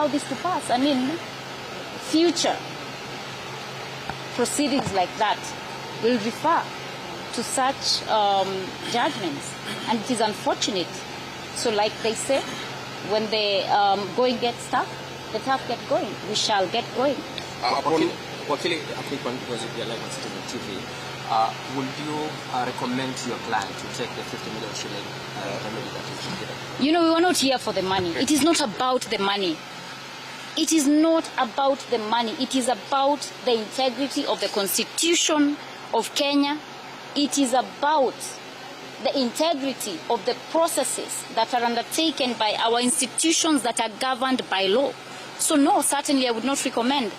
allow this to pass. I mean, future proceedings like that will refer to such judgments, and it is unfortunate. So like they say, when the going gets tough, the tough get going. We shall get going. Wakili, a quick one because you're live on Citizen TV. Would you recommend to your client to take the 50 million shilling remedy that is being given? You know, we are not here for the money. It is not about the money. It is not about the money. It is about the integrity of the Constitution of Kenya. It is about the integrity of the processes that are undertaken by our institutions that are governed by law. So no, certainly I would not recommend.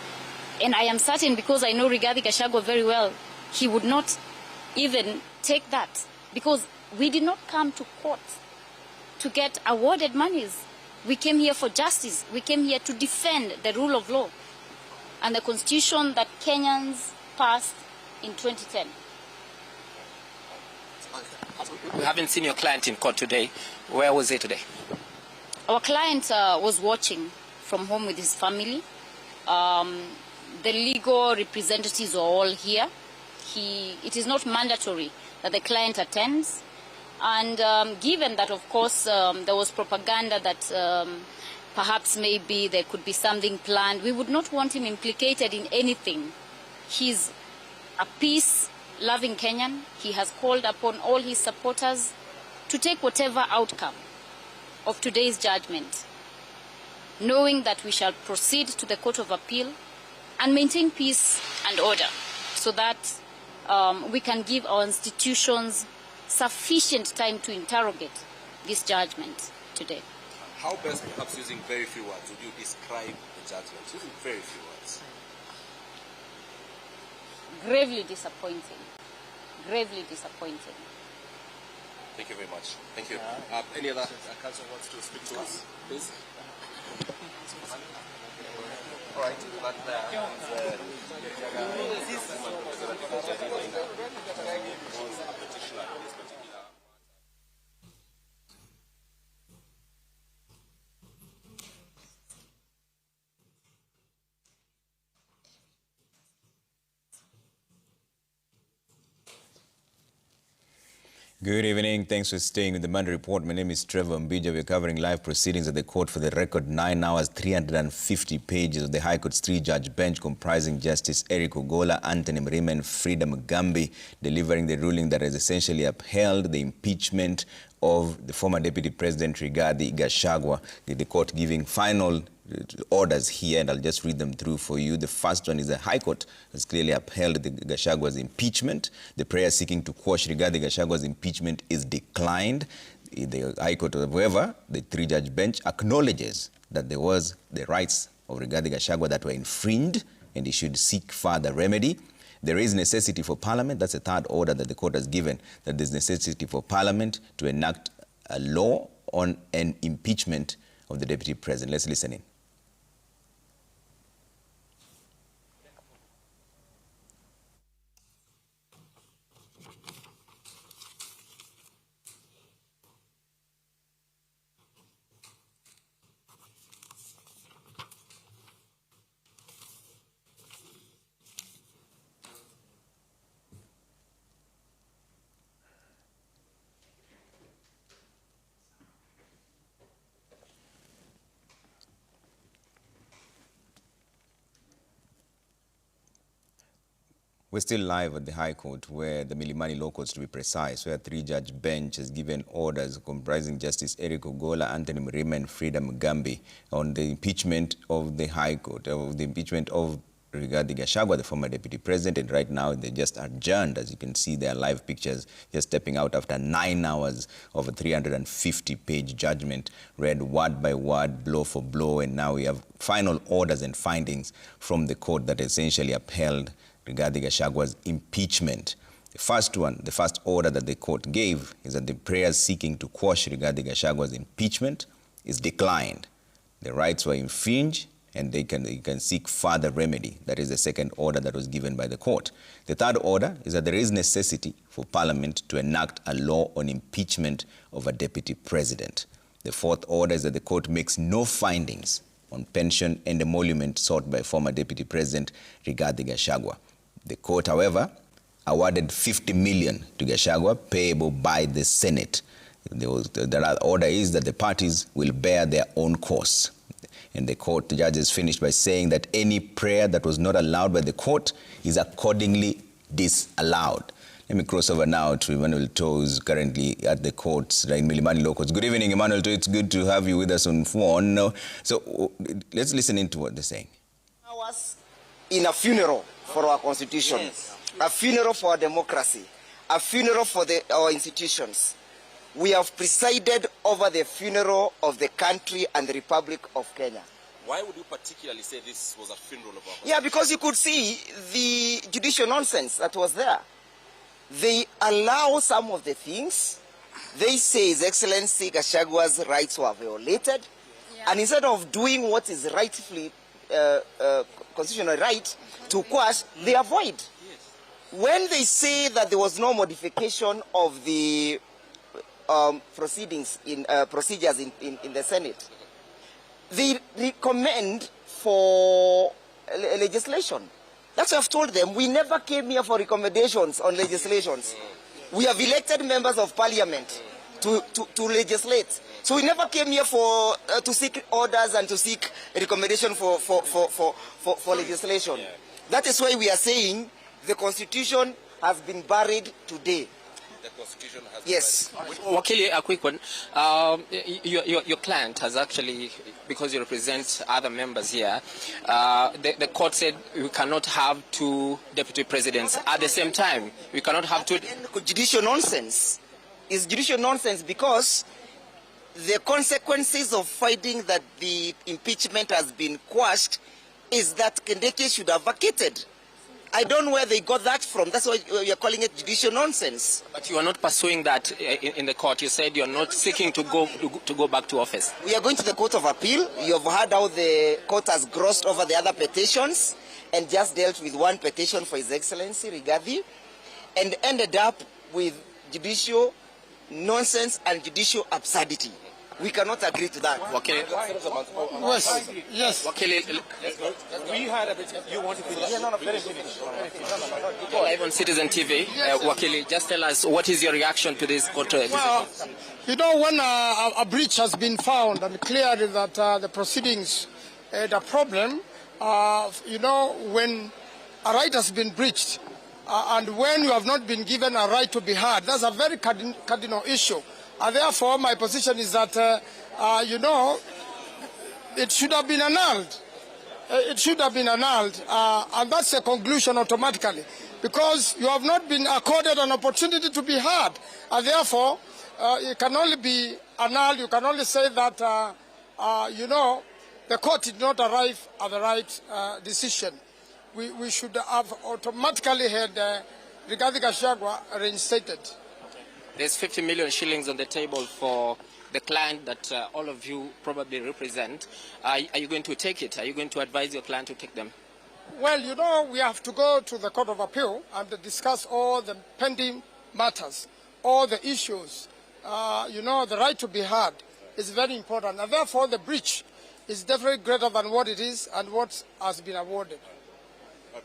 And I am certain, because I know Rigathi Gachagua very well, he would not even take that, because we did not come to court to get awarded monies. We came here for justice. We came here to defend the rule of law and the constitution that Kenyans passed in 2010. We haven't seen your client in court today. Where was he today? Our client was watching from home with his family. The legal representatives are all here. It is not mandatory that the client attends. And given that, of course, there was propaganda that perhaps maybe there could be something planned, we would not want him implicated in anything. He's a peace-loving Kenyan. He has called upon all his supporters to take whatever outcome of today's judgment, knowing that we shall proceed to the Court of Appeal and maintain peace and order so that we can give our institutions sufficient time to interrogate this judgment today. How best, perhaps using very few words, would you describe the judgment? Using very few words. Gravely disappointing. Gravely disappointing. Thank you very much. Thank you. Any other council wants to speak to us, please? All right, but Good evening. Thanks for staying with the Monday Report. My name is Trevor Mbija. We're covering live proceedings at the court for the record 9 hours, 350 pages of the High Court's three-judge bench comprising Justice Eric Ogolla, Anthony Mrima and Frida Mugambi, delivering the ruling that has essentially upheld the impeachment of the former Deputy President Rigathi Gachagua. The court giving final orders here, and I'll just read them through for you. The first one is the High Court has clearly upheld the Gachagua's impeachment. The prayer seeking to quash Rigathi Gachagua's impeachment is declined. The High Court, however, the three-judge bench acknowledges that there was the rights of Rigathi Gachagua that were infringed, and he should seek further remedy. There is necessity for Parliament. That's the third order that the court has given, that there's necessity for Parliament to enact a law on an impeachment of the Deputy President. Let's listen in. We're still live at the High Court, where the Milimani Law Courts, to be precise, where a three-judge bench has given orders comprising Justice Eric Ogolla, Anthony Mrima and Frida Mugambi on the impeachment of the High Court, of the impeachment of Rigathi Gachagua, the former Deputy President. And right now they just adjourned. As you can see, their live pictures just stepping out after 9 hours of a 350-page judgment, read word by word, blow for blow. And now we have final orders and findings from the court that essentially upheld Rigathi Gachagua's impeachment. The first one, the first order that the court gave is that the prayers seeking to quash Rigathi Gachagua's impeachment is declined. The rights were infringed and they can seek further remedy. That is the second order that was given by the court. The third order is that there is necessity for Parliament to enact a law on impeachment of a deputy president. The fourth order is that the court makes no findings on pension and emolument sought by former Deputy President Rigathi Gachagua. The court, however, awarded 50 million to Gachagua, payable by the Senate. The order is that the parties will bear their own costs. And the court judges finished by saying that any prayer that was not allowed by the court is accordingly disallowed. Let me cross over now to Emmanuel Too, who's currently at the courts in Milimani Law Courts. Good evening, Emmanuel Too. It's good to have you with us on phone. So let's listen into what they're saying. I was in a funeral for our constitution, yes. A funeral for our democracy, a funeral for our institutions. We have presided over the funeral of the country and the Republic of Kenya. Why would you particularly say this was a funeral of our constitution? Yeah, because you could see the judicial nonsense that was there. They allow some of the things. They say His Excellency Gachagua's rights were violated. Yeah. And instead of doing what is rightfully constitutional right to quash, they avoid. Yes. When they say that there was no modification of the procedures in the Senate, they recommend for legislation. That's what I've told them. We never came here for recommendations on legislations. We have elected members of parliament to legislate. So we never came here for to seek orders and to seek a recommendation for legislation. That is why we are saying the Constitution has been buried today. The Constitution has yes. Wakili, a quick one. Your client has actually, because you represent other members here, the court said we cannot have two deputy presidents at the same time. We cannot have two. Judicial nonsense is judicial nonsense because the consequences of finding that the impeachment has been quashed is that Kindiki should have vacated. I don't know where they got that from. That's why we are calling it judicial nonsense. But you are not pursuing that in the court. You said you are not seeking to go back to office. We are going to the Court of Appeal. You have heard how the court has grossed over the other petitions and just dealt with one petition for His Excellency Rigathi and ended up with judicial nonsense and judicial absurdity. We cannot agree to that. Okay. Yes. Okay. We had a bit. You want to finish? Yeah, no, finish. Live on Citizen TV. Wakili, just tell us what is your reaction to this court decision? Well, you know, when a breach has been found and cleared that the proceedings had a problem, you know, when a right has been breached and when you have not been given a right to be heard, that's a very cardinal issue. And therefore, my position is that, you know, it should have been annulled. It should have been annulled, and that's the conclusion automatically, because you have not been accorded an opportunity to be heard, and therefore, it can only be annulled. You can only say that, you know, the court did not arrive at the right decision. We should have automatically had Rigathi Gachagua reinstated. There's 50 million shillings on the table for the client that all of you probably represent. Are you going to take it? Are you going to advise your client to take them? Well, you know, we have to go to the Court of Appeal and discuss all the pending matters, all the issues. You know, the right to be heard is very important. And therefore, the breach is definitely greater than what it is and what has been awarded.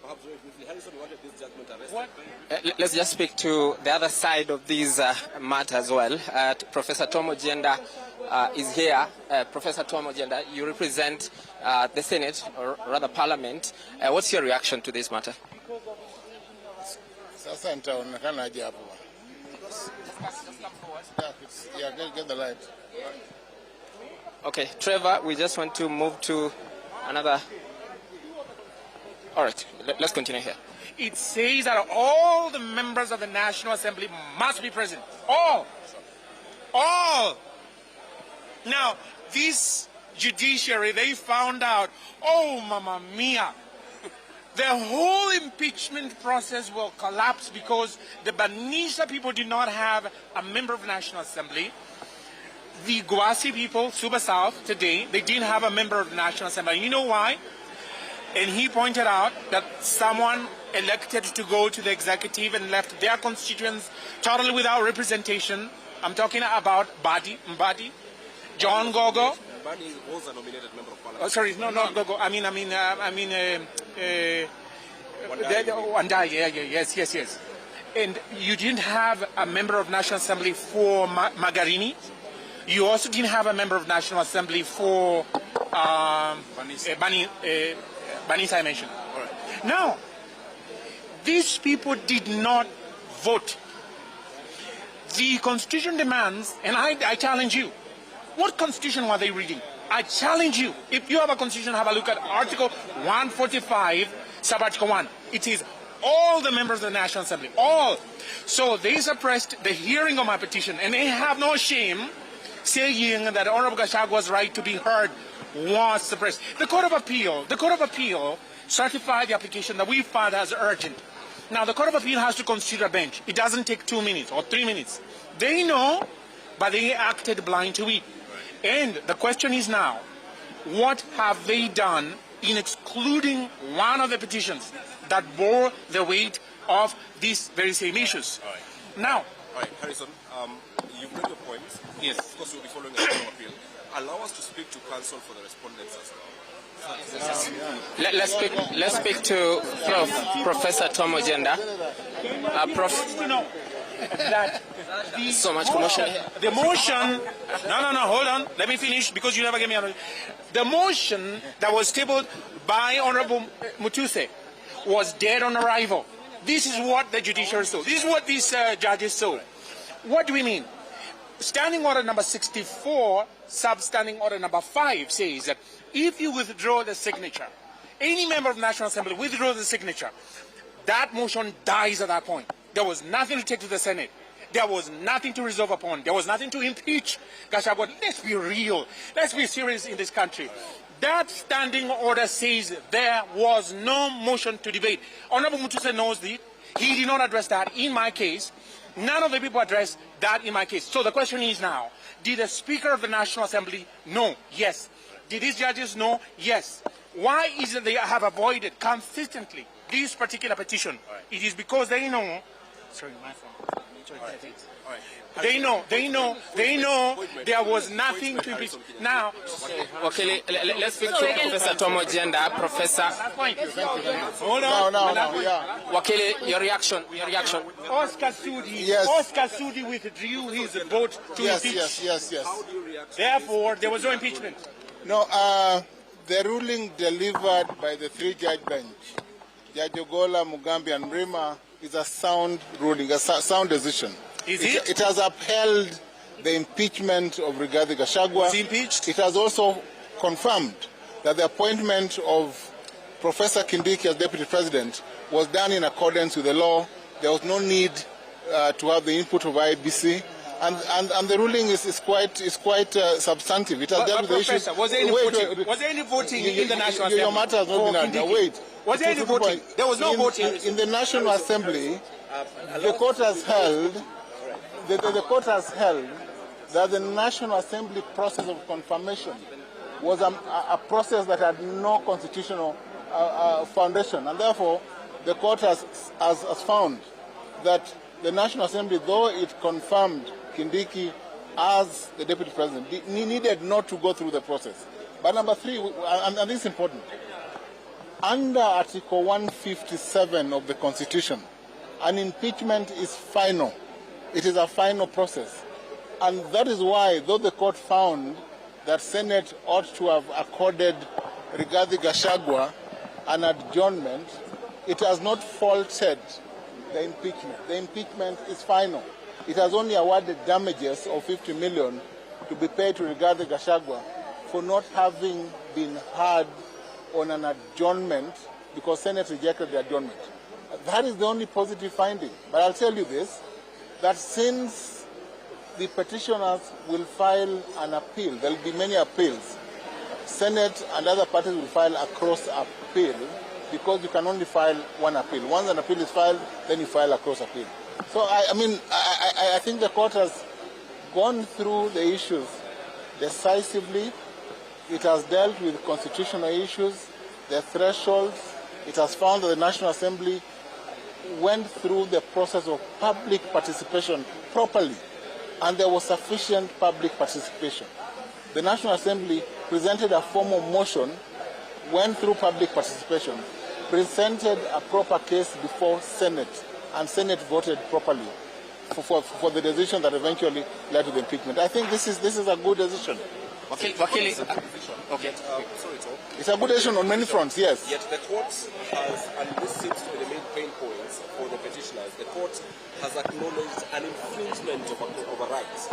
Perhaps very briefly, Harrison wanted this judgment arrested. Let's just speak to the other side of these matters as well. Professor Tom Ogyenda is here. Professor Tom Ogyenda, you represent the Senate, or rather Parliament. What's your reaction to this matter? Sasa nitaonekana aje hapo. Yeah, get the light. Okay, Trevor, we just want to move to another. All right, let's continue here. It says that all the members of the National Assembly must be present. All. Now, this judiciary, they found out, oh, mamma mia, the whole impeachment process will collapse because the Banisha people did not have a member of the National Assembly. The Gwasi people, Suba South, today, they didn't have a member of the National Assembly. You know why? And he pointed out that someone elected to go to the executive and left their constituents totally without representation. I'm talking about Mbadi, John Gogo, Bani was a nominated member of parliament. Oh, sorry, no, go. Wandai, yes. And you didn't have a member of National Assembly for Magarini. You also didn't have a member of National Assembly for Banisa, I mentioned. All right. Now, these people did not vote. The Constitution demands, and I challenge you, what Constitution were they reading? I challenge you. If you have a Constitution, have a look at Article 145, Sub-Article 1. It is all the members of the National Assembly, all. So they suppressed the hearing of my petition, and they have no shame saying that Honorable Gashagua's right to be heard was suppressed. The Court of Appeal certified the application that we filed as urgent. Now, the Court of Appeal has to consider a bench. It doesn't take 2 minutes or 3 minutes. They know, but they acted blind to it. And the question is now, what have they done in excluding one of the petitions that bore the weight of these very same issues? All right. Now, all right, Harrison, you've made your point. Yes. Of course, we'll be following the Court of Appeal. Allow us to speak to counsel for the respondents as well. Let's speak to Professor Tom Ojenda. That so much commotion here. The motion, no, hold on. Let me finish because you never gave me a... The motion that was tabled by Honorable Mutuse was dead on arrival. This is what the judiciary saw. This is what these judges saw. What do we mean? Standing Order number 64, Substanding Order number 5 says that if you withdraw the signature, any member of the National Assembly withdraws the signature, that motion dies at that point. There was nothing to take to the Senate. There was nothing to resolve upon. There was nothing to impeach Gachagua. Let's be real. Let's be serious in this country. That standing order says there was no motion to debate. Honorable Mutuse knows this. He did not address that in my case. None of the people addressed that in my case. So the question is now, did the Speaker of the National Assembly know? Yes. Did these judges know? Yes. Why is it they have avoided consistently this particular petition? Right. It is because they know... Sorry, my phone. All right. They know there was nothing to impeach. Now, Okay, let's speak to Professor Tom Ojenda. Professor, hold on. No, yeah. Wakili, your reaction. Oscar Sudi, Yes. Oscar Sudi withdrew his vote to impeach. Yes. Therefore, there was no impeachment. No, the ruling delivered by the three-judge bench, Judge Ogola, Mugambi, and Mrima, is a sound ruling, a sound decision. Is it? It has upheld the impeachment of Rigathi Gachagua. Was he impeached? It has also confirmed that the appointment of Professor Kindiki as Deputy President was done in accordance with the law. There was no need to have the input of IBC. And the ruling is quite substantive. It has dealt with the issue. Was there any voting in the National Assembly? Your matter has not been done. Wait. Was there any voting? There was no voting. In the National Assembly, the court has held that the National Assembly process of confirmation was a process that had no constitutional foundation, and therefore the court has found that the National Assembly, though it confirmed Kindiki as the Deputy President, needed not to go through the process. But number three, and this is important, under Article 157 of the Constitution, an impeachment is final. It is a final process. And that is why, though the court found that Senate ought to have accorded Rigathi Gachagua an adjournment, it has not faulted the impeachment. The impeachment is final. It has only awarded damages of 50 million to be paid to Rigathi Gachagua for not having been heard on an adjournment because Senate rejected the adjournment. That is the only positive finding. But I'll tell you this, that since the petitioners will file an appeal, there will be many appeals, Senate and other parties will file a cross appeal because you can only file one appeal. Once an appeal is filed, then you file a cross appeal. So, I think the court has gone through the issues decisively. It has dealt with constitutional issues, the thresholds. It has found that the National Assembly went through the process of public participation properly, and there was sufficient public participation. the National Assembly presented a formal motion, went through public participation, presented a proper case before Senate, and Senate voted properly for the decision that eventually led to the impeachment. I think this is a good decision. Okay. Sorry, Tom. It's a good decision on many fronts, yes. Yet the court has, and this seems to be the main pain points for the petitioners, the court has acknowledged an infringement of a right.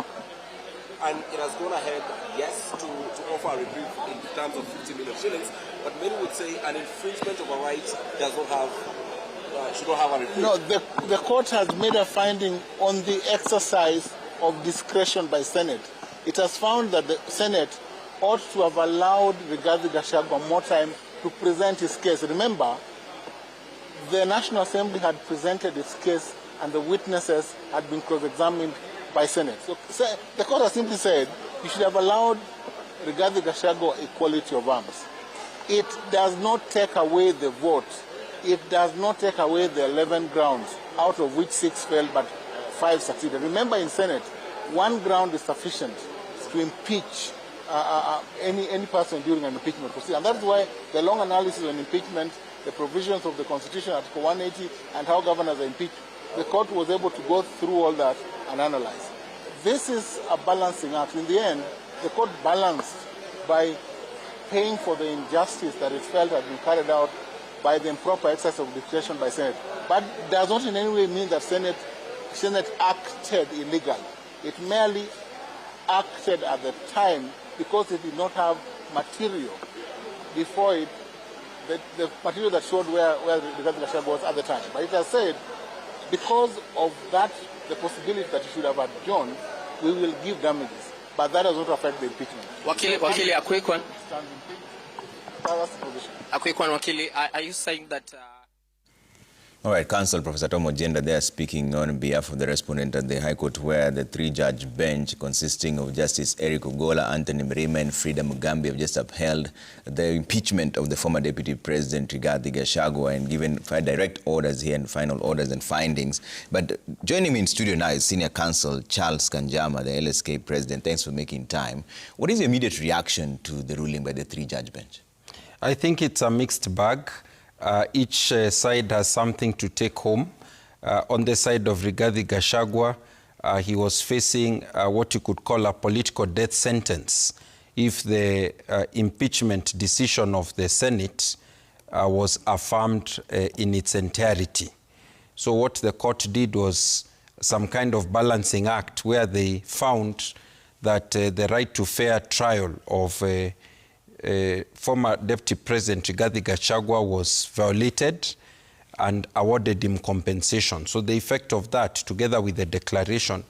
And it has gone ahead, yes, to offer a reprieve in terms of 50 million shillings, but many would say an infringement of a right does not have, should not have a reprieve. No, the court has made a finding on the exercise of discretion by Senate. It has found that the Senate ought to have allowed Rigathi Gachagua more time to present his case. Remember, the National Assembly had presented its case and the witnesses had been cross-examined by Senate. So the court has simply said you should have allowed Rigathi Gachagua equality of arms. It does not take away the vote. It does not take away the 11 grounds, out of which 6 failed but 5 succeeded. Remember, in Senate, 1 ground is sufficient to impeach any person during an impeachment proceeding. And that's why the long analysis on impeachment, the provisions of the Constitution, Article 180, and how governors are impeached, the court was able to go through all that and analyze. This is a balancing act. In the end, the court balanced by paying for the injustice that it felt had been carried out by the improper exercise of discretion by Senate. But does not in any way mean that Senate acted illegally. It merely acted at the time because it did not have material before it, the material that showed where Rigathi Gachagua was at the time. But it has said, because of that, the possibility that it should have adjourned, we will give damages. But that does not affect the impeachment. Wakili, a quick one. That's the position. A quick one, Wakili. Are you saying that... All right, Counsel Professor Tom Ojienda there speaking on behalf of the respondent at the High Court, where the 3-judge bench consisting of Justice Eric Ogola, Anthony Mrima and Frida Mugambi have just upheld the impeachment of the former Deputy President Rigathi Gachagua and given direct orders here and final orders and findings. But joining me in studio now is Senior Counsel Charles Kanjama, the LSK President. Thanks for making time. What is your immediate reaction to the ruling by the 3-judge bench? I think it's a mixed bag. Each side has something to take home. On the side of Rigathi Gachagua, he was facing what you could call a political death sentence if the impeachment decision of the Senate was affirmed in its entirety. So what the court did was some kind of balancing act where they found that the right to fair trial of former Deputy President Rigathi Gachagua was violated and awarded him compensation. So the effect of that, together with the declaration,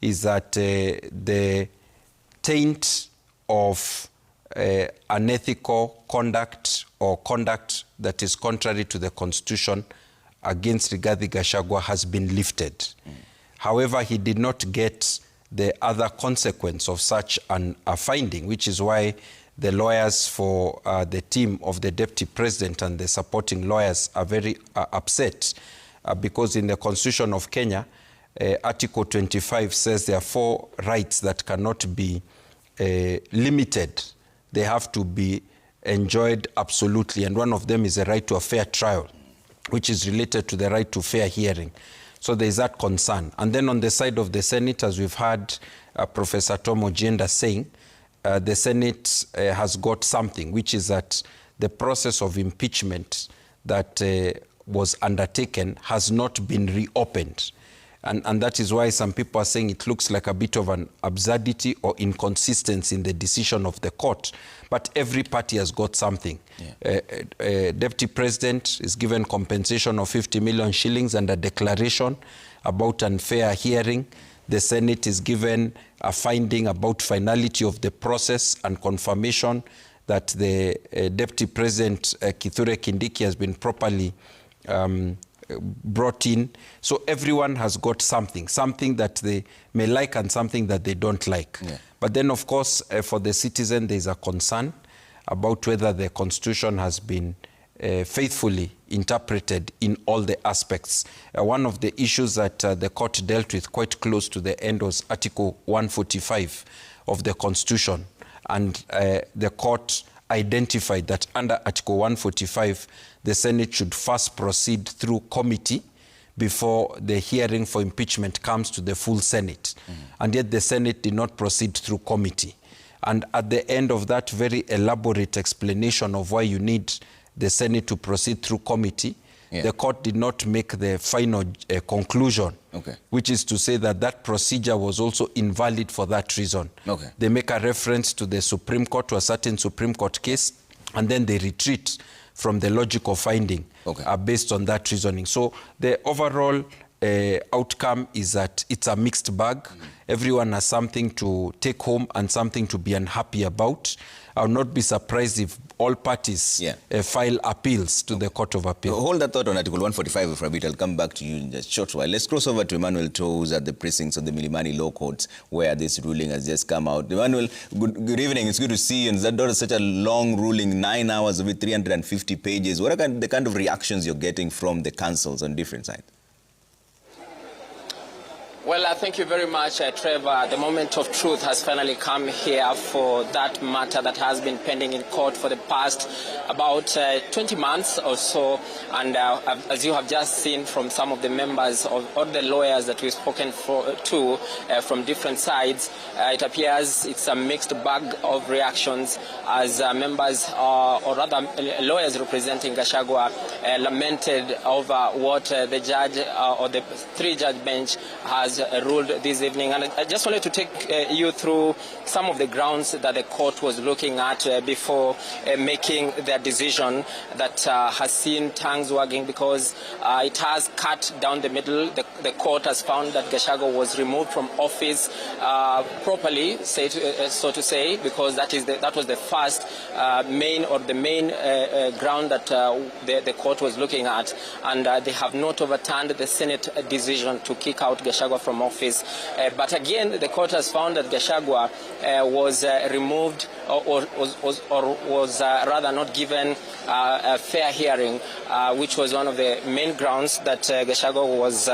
is that the taint of unethical conduct or conduct that is contrary to the Constitution against Rigathi Gachagua has been lifted. However, he did not get the other consequence of such a finding, which is why the lawyers for the team of the Deputy President and the supporting lawyers are very upset because in the Constitution of Kenya, Article 25 says there are 4 rights that cannot be limited. They have to be enjoyed absolutely, and one of them is the right to a fair trial, which is related to the right to fair hearing. So there is that concern. And then on the side of the Senate, as we've heard Professor Tom Ojienda saying, the Senate has got something, which is that the process of impeachment that was undertaken has not been reopened. And that is why some people are saying it looks like a bit of an absurdity or inconsistency in the decision of the court. But every party has got something. Yeah. Deputy President is given compensation of 50 million shillings and a declaration about unfair hearing. The Senate is given a finding about finality of the process and confirmation that the Deputy President Kithure Kindiki has been properly brought in. So everyone has got something that they may like and something that they don't like. Yeah. But then, of course, for the citizen, there's a concern about whether the Constitution has been faithfully interpreted in all the aspects. One of the issues that the court dealt with quite close to the end was Article 145 of the Constitution, and the court identified that under Article 145, the Senate should first proceed through committee before the hearing for impeachment comes to the full Senate. And yet the Senate did not proceed through committee. And at the end of that very elaborate explanation of why you need the Senate to proceed through committee, the court did not make the final conclusion, which is to say that that procedure was also invalid for that reason. They make a reference to the Supreme Court, to a certain Supreme Court case, and then they retreat from the logical finding based on that reasoning. So the overall outcome is that it's a mixed bag. Everyone has something to take home and something to be unhappy about. I will not be surprised if all parties file appeals to the Court of Appeal. Hold that thought on Article 145 for a bit. I'll come back to you in just a short while. Let's cross over to Emmanuel Toes at the precincts of the Milimani Law Courts, where this ruling has just come out. Emmanuel, good evening. It's good to see you. And that is such a long ruling, 9 hours of it, 350 pages. What are the kind of reactions you're getting from the councils on different sides? Well, thank you very much, Trevor. The moment of truth has finally come here for that matter that has been pending in court for the past about 20 months or so. And as you have just seen from some of the members of all the lawyers that we've spoken to from different sides, it appears it's a mixed bag of reactions as members or rather lawyers representing Gachagua lamented over what the judge or the three-judge bench has ruled this evening. And I just wanted to take you through some of the grounds that the court was looking at before making their decision that has seen tongues wagging, because it has cut down the middle. The court has found that Gachagua was removed from office properly, so to say, because that was the first main ground that the court was looking at, and they have not overturned the Senate decision to kick out Gachagua from office. But again, the court has found that Gachagua was removed or was rather not given a fair hearing, which was one of the main grounds that Gachagua was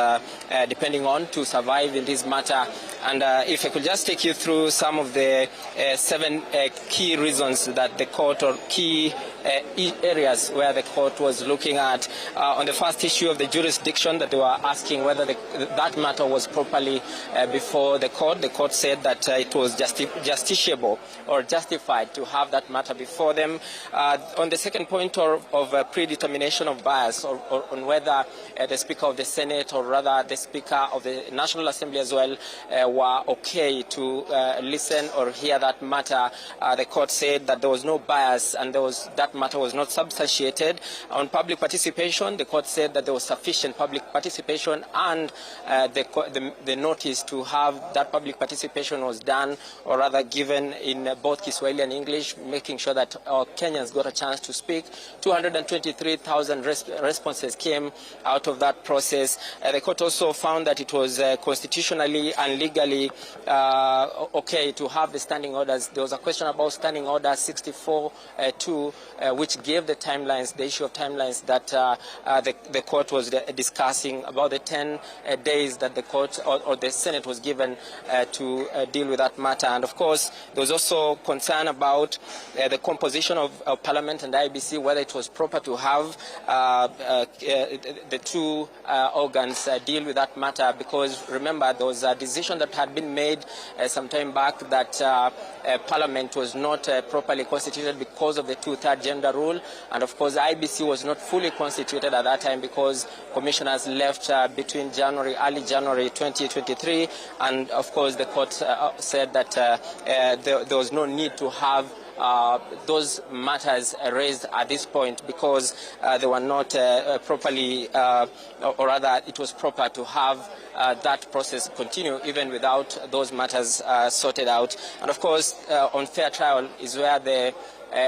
depending on to survive in this matter. And if I could just take you through some of the 7 key reasons that the court, or key areas where the court was looking at. On the first issue of the jurisdiction, that they were asking whether that matter was properly before the court said that it was justiciable or justified to have that matter before them. On the second point of predetermination of bias, or on whether the Speaker of the Senate, or rather the Speaker of the National Assembly as well, were okay to listen or hear that matter, the court said that there was no bias and that matter was not substantiated. On public participation, the court said that there was sufficient public participation, and the notice to have that public participation was done, or rather given, in both Kiswahili and English, making sure that our Kenyans got a chance to speak. 223,000 responses came out of that process. The court also found that it was constitutionally and legally okay to have the standing orders. There was a question about standing order 64-2, which gave the timelines, the issue of timelines that the court was discussing, about the 10 days that the court or the Senate was given to deal with that matter. And of course, there was also concern about the composition of Parliament and IBC, whether it was proper to have the two organs deal with that matter, because remember, there was a decision that had been made some time back that Parliament was not properly constituted because of the two-third gender rule, and of course IBC was not fully constituted at that time because commissioners left between early January 2023, and of course the court said that there was no need to have those matters raised at this point, because they were not properly, or rather it was proper to have that process continue even without those matters sorted out. And of course, on fair trial is where the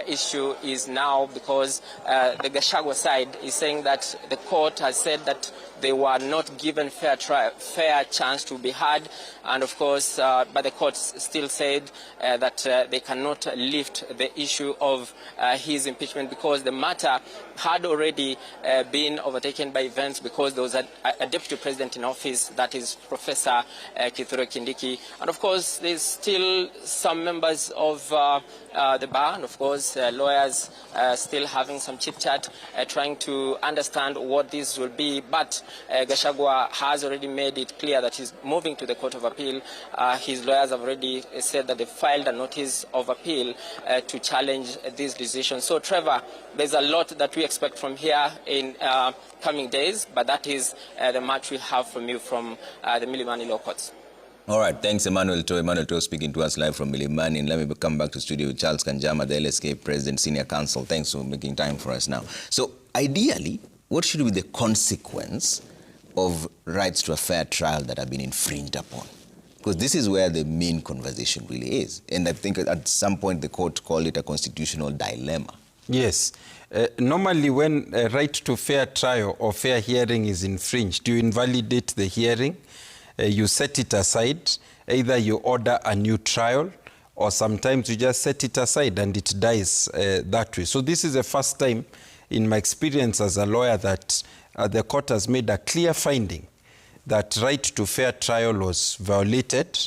issue is now, because the Gachagua side is saying that the court has said that they were not given fair chance to be heard, and of course, but the court still said that they cannot lift the issue of his impeachment because the matter had already been overtaken by events because there was a deputy president in office, that is Professor Kithure Kindiki, and of course there's still some members of the bar, and of course lawyers still having some chit-chat, trying to understand what this will be, but Gachagua has already made it clear that he's moving to the Court of Appeal. His lawyers have already said that they filed a notice of appeal to challenge this decision. So Trevor, there's a lot that we expect from here in coming days, but that is the much we have from you from the Milimani Law Courts. All right, thanks, Emmanuel To. Emmanuel To speaking to us live from Milimani. And let me come back to studio with Charles Kanjama, the LSK President, Senior Counsel. Thanks for making time for us now. So, ideally, what should be the consequence of rights to a fair trial that have been infringed upon? Because this is where the main conversation really is. And I think at some point the court called it a constitutional dilemma. Yes. Normally when a right to fair trial or fair hearing is infringed, you invalidate the hearing, you set it aside, either you order a new trial, or sometimes you just set it aside and it dies that way. So this is the first time in my experience as a lawyer that the court has made a clear finding that right to fair trial was violated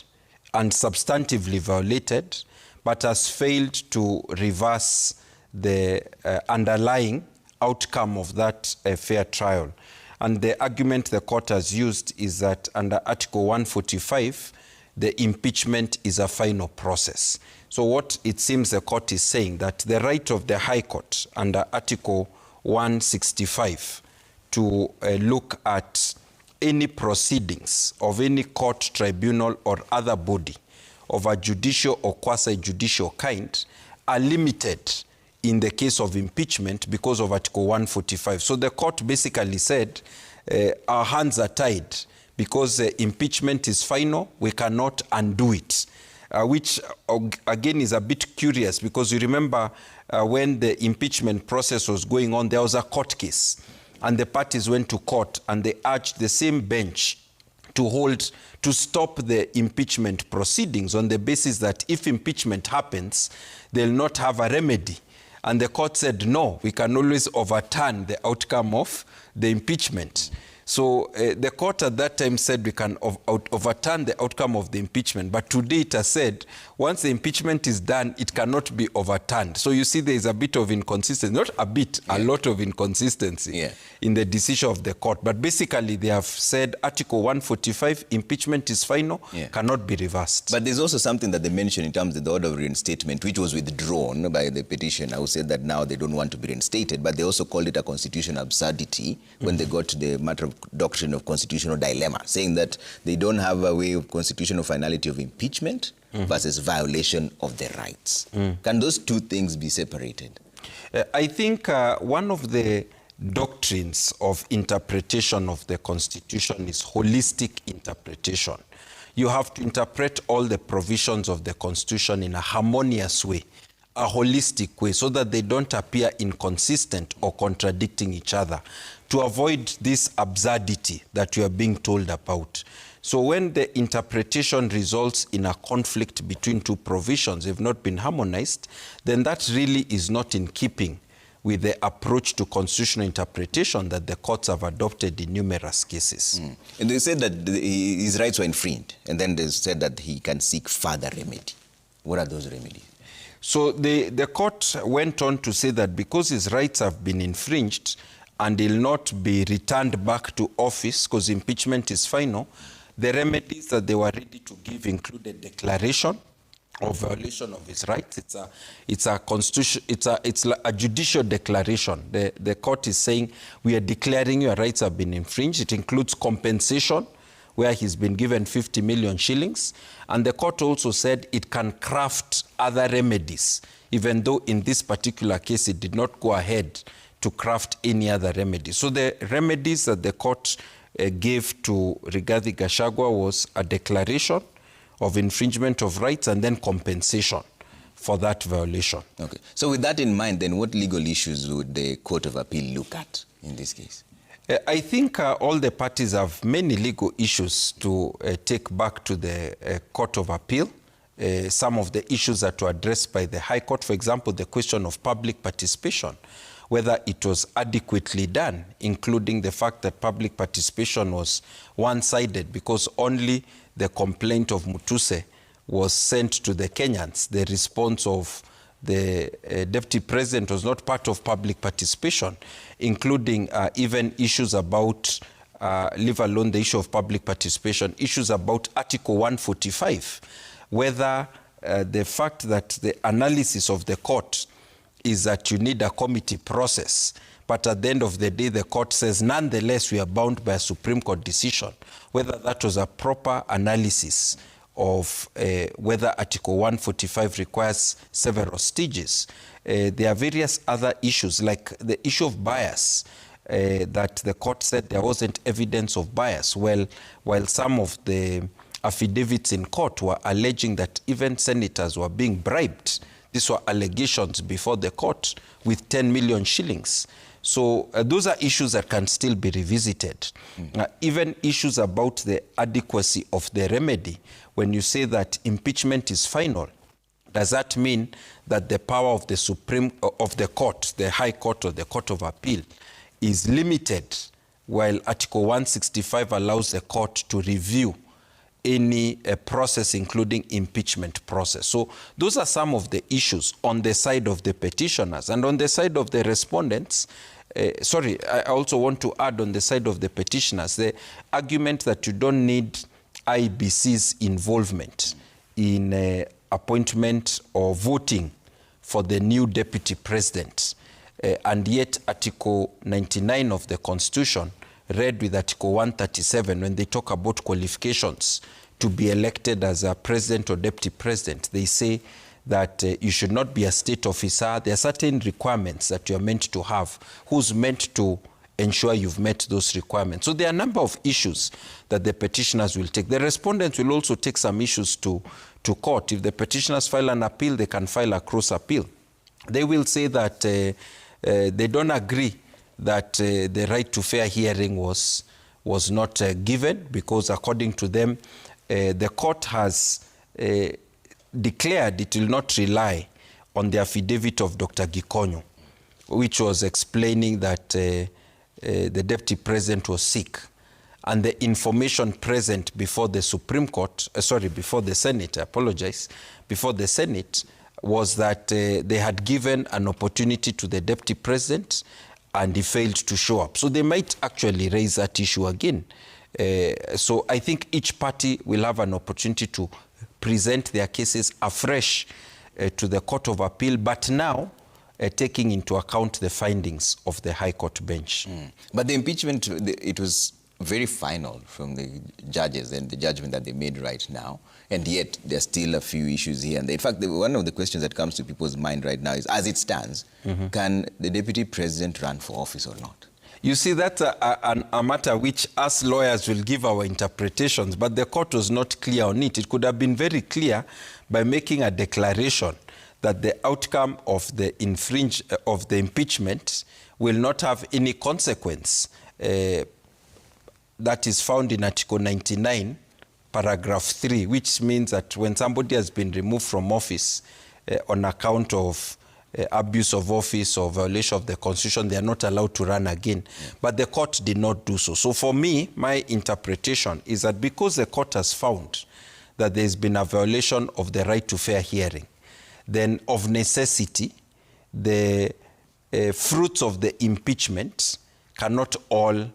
and substantively violated, but has failed to reverse the underlying outcome of that fair trial. And the argument the court has used is that under Article 145, the impeachment is a final process. So what it seems the court is saying, that the right of the High Court under Article 165 to look at any proceedings of any court, tribunal, or other body of a judicial or quasi-judicial kind are limited in the case of impeachment because of Article 145. So the court basically said, our hands are tied because impeachment is final, we cannot undo it. Which again is a bit curious because you remember when the impeachment process was going on, there was a court case and the parties went to court and they urged the same bench to stop the impeachment proceedings on the basis that if impeachment happens, they'll not have a remedy. And the court said, no, we can always overturn the outcome of the impeachment. So the court at that time said we can overturn the outcome of the impeachment. But today it has said, once the impeachment is done, it cannot be overturned. So you see there is a bit of inconsistency, not a bit, a lot of inconsistency in the decision of the court. But basically they have said Article 145, impeachment is final, cannot be reversed. But there's also something that they mentioned in terms of the order of reinstatement, which was withdrawn by the petitioner who said that now they don't want to be reinstated, but they also called it a constitutional absurdity when they got to the matter of doctrine of constitutional dilemma, saying that they don't have a way of constitutional finality of impeachment versus violation of the rights. Can those two things be separated? I think one of the doctrines of interpretation of the Constitution is holistic interpretation. You have to interpret all the provisions of the Constitution in a harmonious way, a holistic way, so that they don't appear inconsistent or contradicting each other, to avoid this absurdity that you are being told about. So when the interpretation results in a conflict between two provisions, they've not been harmonized, then that really is not in keeping with the approach to constitutional interpretation that the courts have adopted in numerous cases. And they said that his rights were infringed, and then they said that he can seek further remedy. What are those remedies? So the court went on to say that because his rights have been infringed and he'll not be returned back to office because impeachment is final, the remedies that they were ready to give included declaration of violation of his rights. It's a judicial declaration. The court is saying we are declaring your rights have been infringed. It includes compensation, where he's been given 50 million shillings. And the court also said it can craft other remedies, even though in this particular case it did not go ahead to craft any other remedies. So the remedies that the court gave to Rigathi Gachagua was a declaration of infringement of rights and then compensation for that violation. Okay. So with that in mind, then what legal issues would the Court of Appeal look at in this case? I think all the parties have many legal issues to take back to the Court of Appeal. Some of the issues that were addressed by the High Court, for example, the question of public participation, whether it was adequately done, including the fact that public participation was one-sided because only the complaint of Mutuse was sent to the Kenyans. The response of the Deputy President was not part of public participation, including even issues about, leave alone the issue of public participation, issues about Article 145, whether the fact that the analysis of the court is that you need a committee process, but at the end of the day, the court says, nonetheless, we are bound by a Supreme Court decision, whether that was a proper analysis of whether Article 145 requires several stages. There are various other issues, like the issue of bias, that the court said there wasn't evidence of bias. Well, while some of the affidavits in court were alleging that even senators were being bribed, these were allegations before the court with 10 million shillings. So those are issues that can still be revisited. Even issues about the adequacy of the remedy. When you say that impeachment is final, does that mean that the power of the court, the High Court or the Court of Appeal, is limited, while Article 165 allows the court to review any process, including impeachment process? So those are some of the issues on the side of the petitioners. And on the side of the respondents, I also want to add on the side of the petitioners, the argument that you don't need IBC's involvement in appointment or voting for the new deputy president. And yet Article 99 of the Constitution, read with Article 137, when they talk about qualifications to be elected as a president or deputy president, they say that you should not be a state officer. There are certain requirements that you are meant to have. Who's meant to ensure you've met those requirements? So there are a number of issues that the petitioners will take. The respondents will also take some issues to court. If the petitioners file an appeal, they can file a cross appeal. They will say that they don't agree that the right to fair hearing was not given, because according to them, the court has declared it will not rely on the affidavit of Dr. Gikonyo, which was explaining that the deputy president was sick. And the information present before the Supreme Court, before the Senate, I apologize, before the Senate, was that they had given an opportunity to the deputy president and he failed to show up. So they might actually raise that issue again. So I think each party will have an opportunity to present their cases afresh to the Court of Appeal, but now taking into account the findings of the High Court bench. But the impeachment, it was very final from the judges and the judgment that they made right now, and yet there's still a few issues here. And in fact, one of the questions that comes to people's mind right now is, as it stands, can the deputy president run for office or not? You see, that's a matter which us lawyers will give our interpretations, but the court was not clear on it. It could have been very clear by making a declaration that the outcome of the impeachment will not have any consequence. That is found in Article 99, paragraph 3, which means that when somebody has been removed from office on account of abuse of office or violation of the Constitution, they are not allowed to run again. But the court did not do so. So for me, my interpretation is that because the court has found that there's been a violation of the right to fair hearing, then of necessity, the fruits of the impeachment cannot all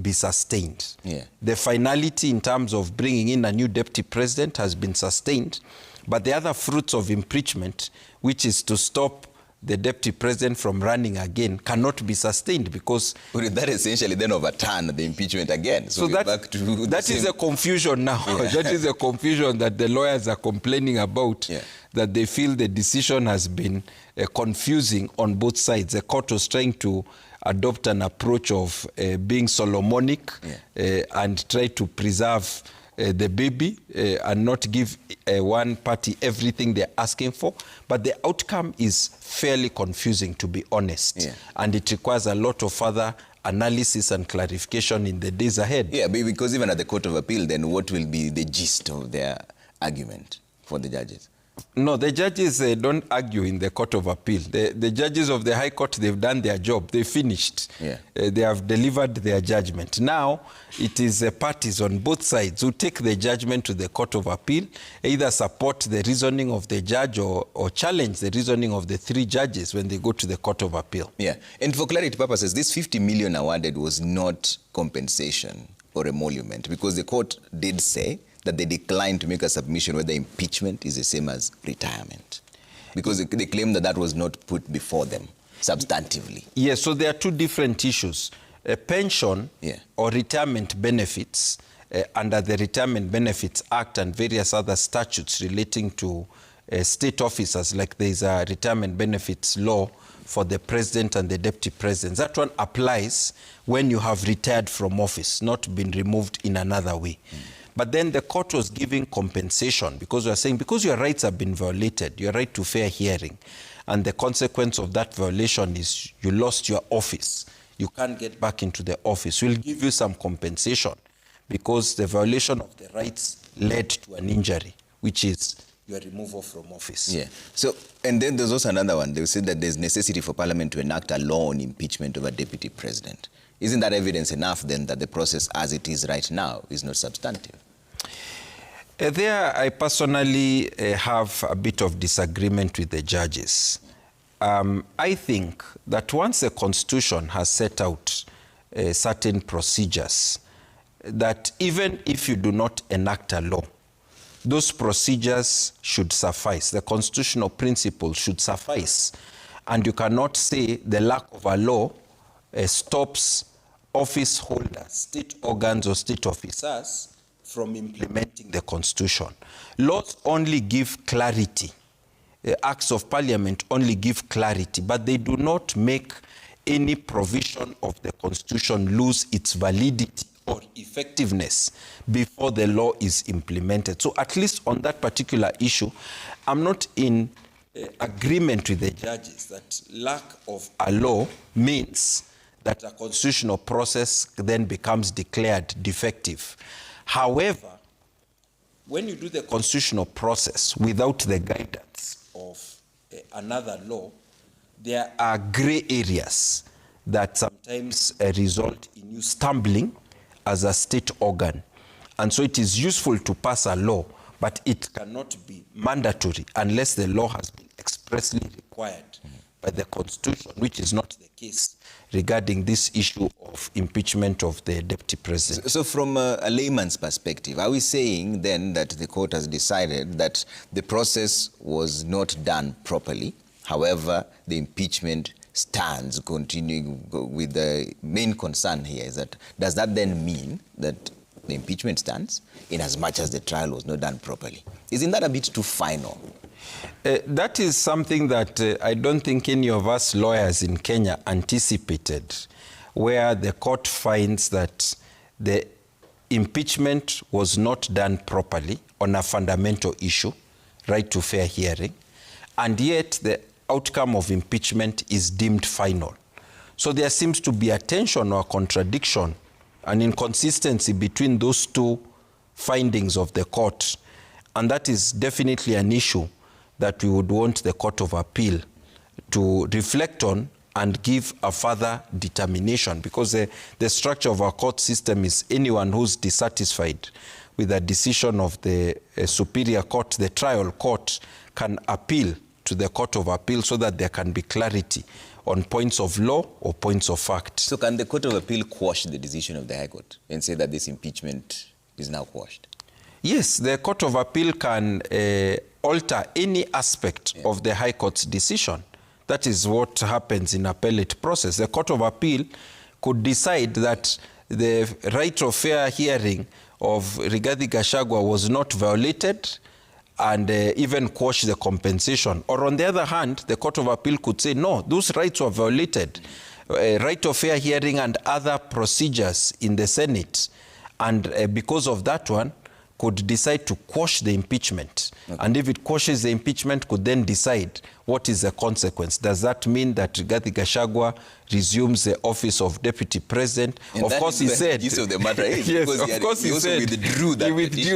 be sustained. The finality in terms of bringing in a new deputy president has been sustained, but the other fruits of impeachment, which is to stop the deputy president from running again, cannot be sustained, because that essentially then overturn the impeachment again. So that is a confusion now. That is a confusion that the lawyers are complaining about, that they feel the decision has been confusing on both sides. The court was trying to adopt an approach of being Solomonic and try to preserve the baby and not give one party everything they're asking for. But the outcome is fairly confusing, to be honest. And it requires a lot of further analysis and clarification in the days ahead. Yeah, because even at the Court of Appeal, then what will be the gist of their argument for the judges? No, the judges don't argue in the Court of Appeal. The judges of the High Court, they've done their job. They finished. Yeah. They have delivered their judgment. Now, it is parties on both sides who take the judgment to the Court of Appeal, either support the reasoning of the judge or challenge the reasoning of the three judges when they go to the Court of Appeal. Yeah, and for clarity purposes, this 50 million awarded was not compensation or emolument, because the court did say that they declined to make a submission whether impeachment is the same as retirement, because they claim that that was not put before them substantively. Yes, so there are two different issues. A pension or retirement benefits under the Retirement Benefits Act and various other statutes relating to state officers, like there is a retirement benefits law for the president and the deputy president. That one applies when you have retired from office, not been removed in another way. But then the court was giving compensation because we are saying, because your rights have been violated, your right to fair hearing, and the consequence of that violation is you lost your office. You can't get back into the office. We'll give you some compensation because the violation of the rights led to an injury, which is your removal from office. Yeah. So, and then there's also another one. They said that there's necessity for Parliament to enact a law on impeachment of a deputy president. Isn't that evidence enough then that the process as it is right now is not substantive? There, I personally have a bit of disagreement with the judges. I think that once the Constitution has set out certain procedures, that even if you do not enact a law, those procedures should suffice. The constitutional principles should suffice. And you cannot say the lack of a law stops office holders, state organs or state officers from implementing the Constitution. Laws only give clarity. Acts of Parliament only give clarity, but they do not make any provision of the Constitution lose its validity or effectiveness before the law is implemented. So at least on that particular issue, I'm not in agreement with the judges that lack of a law means that a constitutional process then becomes declared defective. However, when you do the constitutional process without the guidance of another law, there are gray areas that sometimes result in you stumbling as a state organ. And so it is useful to pass a law, but it cannot be mandatory unless the law has been expressly required by the Constitution, which is not the case regarding this issue of impeachment of the deputy president. So from a layman's perspective, are we saying then that the court has decided that the process was not done properly? However, the impeachment stands, continuing with the main concern here is that, does that then mean that the impeachment stands in as much as the trial was not done properly? Isn't that a bit too final? That is something that I don't think any of us lawyers in Kenya anticipated, where the court finds that the impeachment was not done properly on a fundamental issue, right to fair hearing, and yet the outcome of impeachment is deemed final. So there seems to be a tension or a contradiction, an inconsistency between those two findings of the court, and that is definitely an issue that we would want the Court of Appeal to reflect on and give a further determination, because the structure of our court system is anyone who's dissatisfied with a decision of the superior court, the trial court, can appeal to the Court of Appeal so that there can be clarity on points of law or points of fact. So can the Court of Appeal quash the decision of the High Court and say that this impeachment is now quashed? Yes, the Court of Appeal can alter any aspect of the High Court's decision. That is what happens in appellate process. The Court of Appeal could decide that the right of fair hearing of Rigathi Gachagua was not violated and even quash the compensation. Or on the other hand, the Court of Appeal could say, no, those rights were violated. Right of fair hearing and other procedures in the Senate. And because of that one, could decide to quash the impeachment. Okay. And if it quashes the impeachment, could then decide what is the consequence. Does that mean that Rigathi Gachagua resumes the office of deputy president? And of course, he said... Of the matter is, yes, because of course he also said withdrew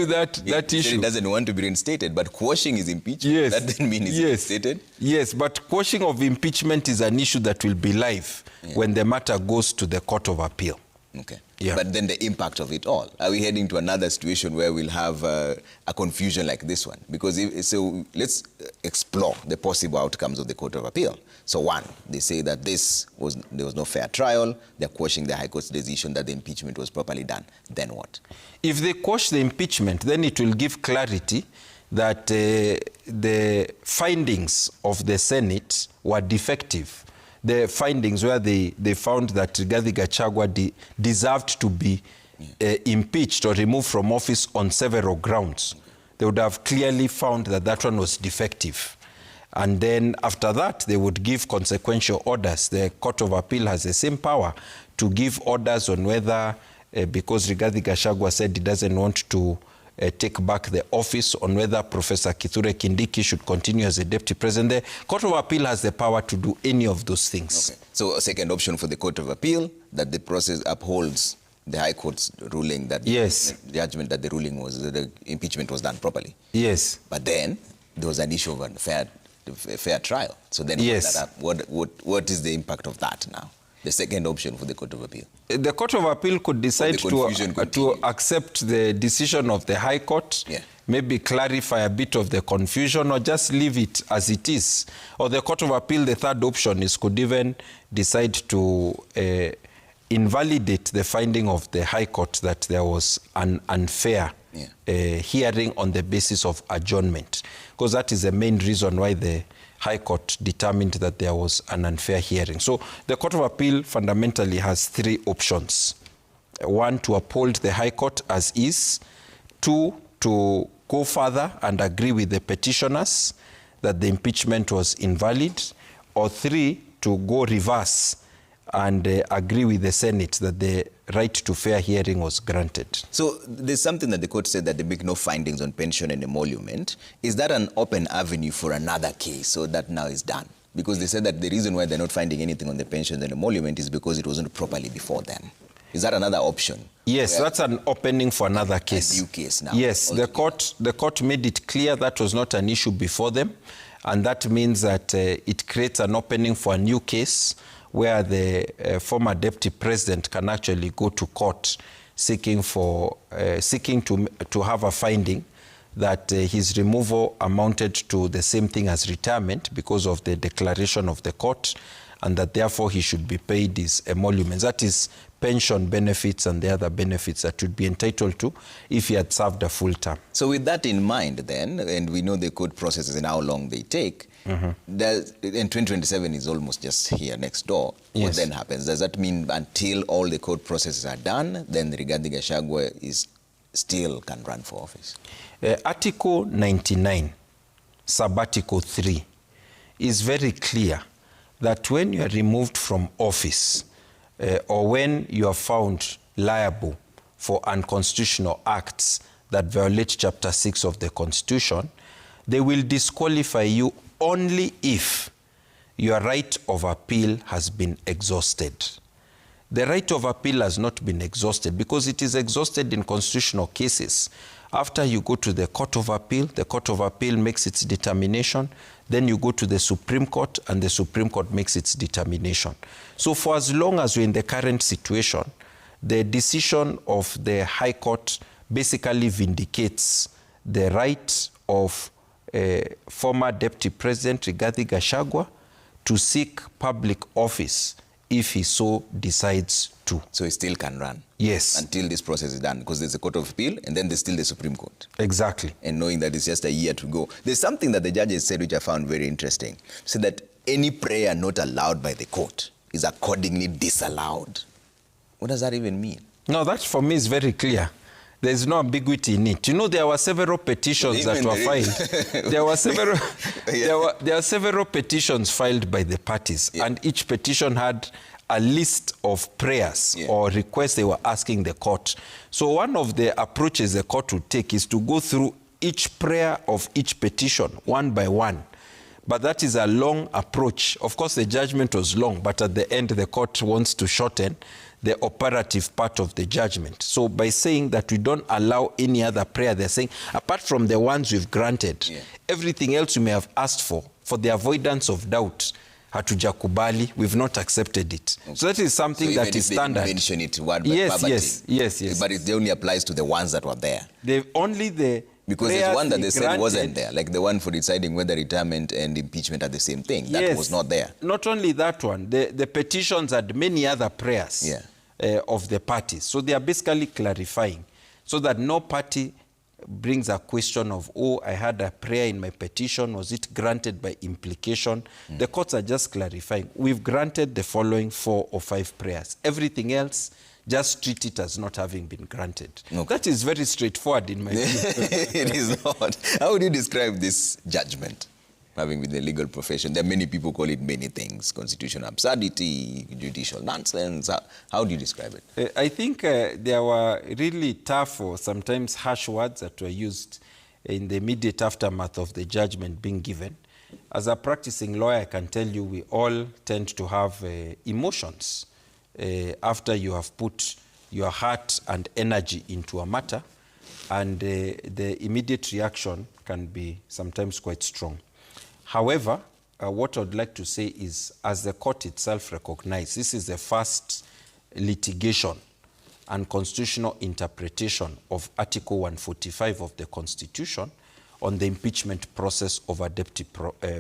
that issue. He doesn't want to be reinstated, but quashing is impeachment. Yes. That doesn't mean he's reinstated. Yes, but quashing of impeachment is an issue that will be live when the matter goes to the Court of Appeal. Okay. Yeah. But then the impact of it all. Are we heading to another situation where we'll have a confusion like this one? Because so let's explore the possible outcomes of the Court of Appeal. So one, they say that there was no fair trial. They're quashing the High Court's decision that the impeachment was properly done. Then what? If they quash the impeachment, then it will give clarity that the findings of the Senate were defective. The findings where they found that Rigathi Gachagua deserved to be impeached or removed from office on several grounds. They would have clearly found that that one was defective. And then after that, they would give consequential orders. The Court of Appeal has the same power to give orders on whether, because Rigathi Gachagua said he doesn't want to take back the office, on whether Professor Kithure Kindiki should continue as a deputy president. The Court of Appeal has the power to do any of those things. Okay. So a second option for the Court of Appeal, that the process upholds the High Court's ruling, that the judgment that the ruling was, that the impeachment was done properly. Yes. But then there was an issue of a fair trial. So then what is the impact of that now? The second option for the Court of Appeal. The Court of Appeal could decide to accept the decision of the High Court, maybe clarify a bit of the confusion, or just leave it as it is. Or the Court of Appeal, the third option is, could even decide to invalidate the finding of the High Court that there was an unfair hearing on the basis of adjournment. Because that is the main reason why the High Court determined that there was an unfair hearing. So the Court of Appeal fundamentally has three options. One, to uphold the High Court as is. Two, to go further and agree with the petitioners that the impeachment was invalid. Or three, to go reverse and agree with the Senate that the right to fair hearing was granted. So there's something that the court said, that they make no findings on pension and emolument. Is that an open avenue for another case, so that now is done? Because they said that the reason why they're not finding anything on the pension and emolument is because it wasn't properly before them. Is that another option? Yes, that's an opening for another case. A new case now. Yes, the court made it clear that was not an issue before them, and that means that it creates an opening for a new case where the former deputy president can actually go to court seeking to have a finding that his removal amounted to the same thing as retirement because of the declaration of the court, and that therefore he should be paid his emoluments. That is pension benefits and the other benefits that would be entitled to if he had served a full term. So with that in mind then, and we know the court processes and how long they take, and 2027 is almost just here next door. What then happens? Does that mean until all the court processes are done, then Rigathi Gachagua still can run for office? Article 99, Sub-Article 3, is very clear that when you are removed from office or when you are found liable for unconstitutional acts that violate Chapter 6 of the Constitution, they will disqualify you only if your right of appeal has been exhausted. The right of appeal has not been exhausted because it is exhausted in constitutional cases. After you go to the Court of Appeal, the Court of Appeal makes its determination, then you go to the Supreme Court and the Supreme Court makes its determination. So for as long as we're in the current situation, the decision of the High Court basically vindicates the right of former Deputy President Rigathi Gachagua to seek public office if he so decides to. So he still can run? Yes. Until this process is done, because there's a Court of Appeal and then there's still the Supreme Court. Exactly. And knowing that it's just a year to go. There's something that the judges said which I found very interesting. So that any prayer not allowed by the court is accordingly disallowed. What does that even mean? No, that for me is very clear. There's no ambiguity in it. You know, there were several petitions that were filed. There are several petitions filed by the parties, and each petition had a list of prayers or requests they were asking the court. So one of the approaches the court would take is to go through each prayer of each petition one by one. But that is a long approach. Of course, the judgment was long, but at the end, the court wants to shorten the operative part of the judgment. So by saying that we don't allow any other prayer, they're saying, apart from the ones we've granted, everything else you may have asked for the avoidance of doubt, hatujakubali, we've not accepted it. Okay. So that is something that is standard. Mention it word by yes. But it only applies to the ones that were there. Because there's one that they said wasn't there, like the one for deciding whether retirement and impeachment are the same thing. That was not there. Not only that one, the petitions had many other prayers of the parties. So they are basically clarifying so that no party brings a question of, oh, I had a prayer in my petition, was it granted by implication? The courts are just clarifying. We've granted the following 4 or 5 prayers. Everything else, just treat it as not having been granted. Okay. That is very straightforward in my view. It is not. How would you describe this judgment, having with the legal profession? There are many people call it many things: constitutional absurdity, judicial nonsense. How do you describe it? I think there were really tough or sometimes harsh words that were used in the immediate aftermath of the judgment being given. As a practicing lawyer, I can tell you we all tend to have emotions after you have put your heart and energy into a matter, and the immediate reaction can be sometimes quite strong. However, what I'd like to say is, as the court itself recognized, this is the first litigation and constitutional interpretation of Article 145 of the Constitution on the impeachment process of a deputy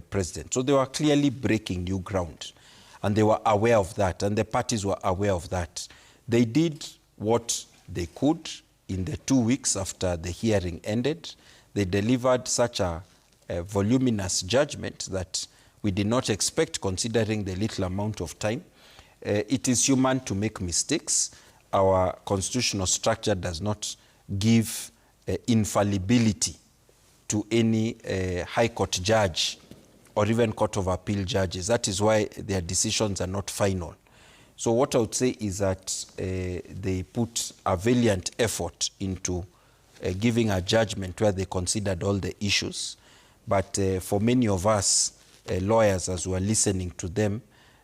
president. So they were clearly breaking new ground. And they were aware of that, and the parties were aware of that. They did what they could in the 2 weeks after the hearing ended. They delivered such a voluminous judgment that we did not expect, considering the little amount of time. It is human to make mistakes. Our constitutional structure does not give infallibility to any high court judge or even Court of Appeal judges. That is why their decisions are not final. So what I would say is that they put a valiant effort into giving a judgment where they considered all the issues. But for many of us lawyers, as we are listening to them,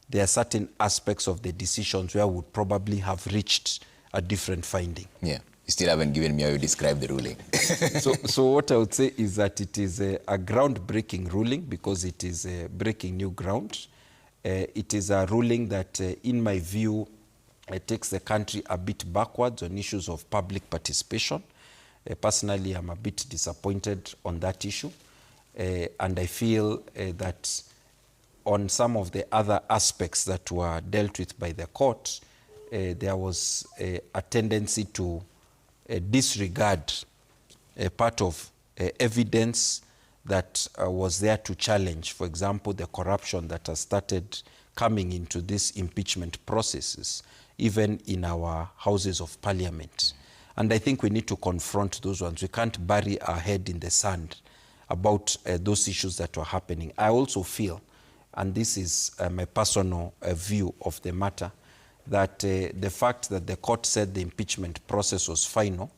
there are certain aspects of the decisions where we would probably have reached a different finding. Yeah. You still haven't given me how you describe the ruling. So what I would say is that it is a groundbreaking ruling because it is breaking new ground. It is a ruling that, in my view, takes the country a bit backwards on issues of public participation. Personally, I'm a bit disappointed on that issue. And I feel that on some of the other aspects that were dealt with by the court, there was a tendency to disregard a part of evidence that was there to challenge, for example, the corruption that has started coming into these impeachment processes, even in our houses of parliament. And I think we need to confront those ones. We can't bury our head in the sand about those issues that were happening. I also feel, and this is my personal view of the matter, that the fact that the court said the impeachment process was final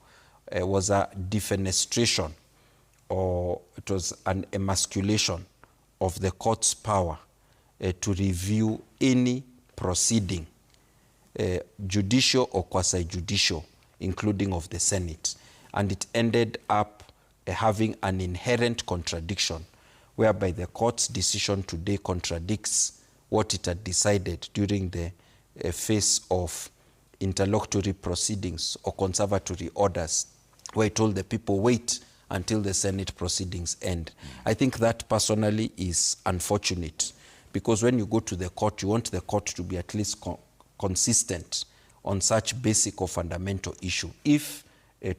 was a defenestration, or it was an emasculation of the court's power to review any proceeding, judicial or quasi-judicial, including of the Senate. And it ended up having an inherent contradiction, whereby the court's decision today contradicts what it had decided during the phase of interlocutory proceedings or conservatory orders, where it told the people, wait until the Senate proceedings end. I think that personally is unfortunate, because when you go to the court, you want the court to be at least consistent on such basic or fundamental issue. If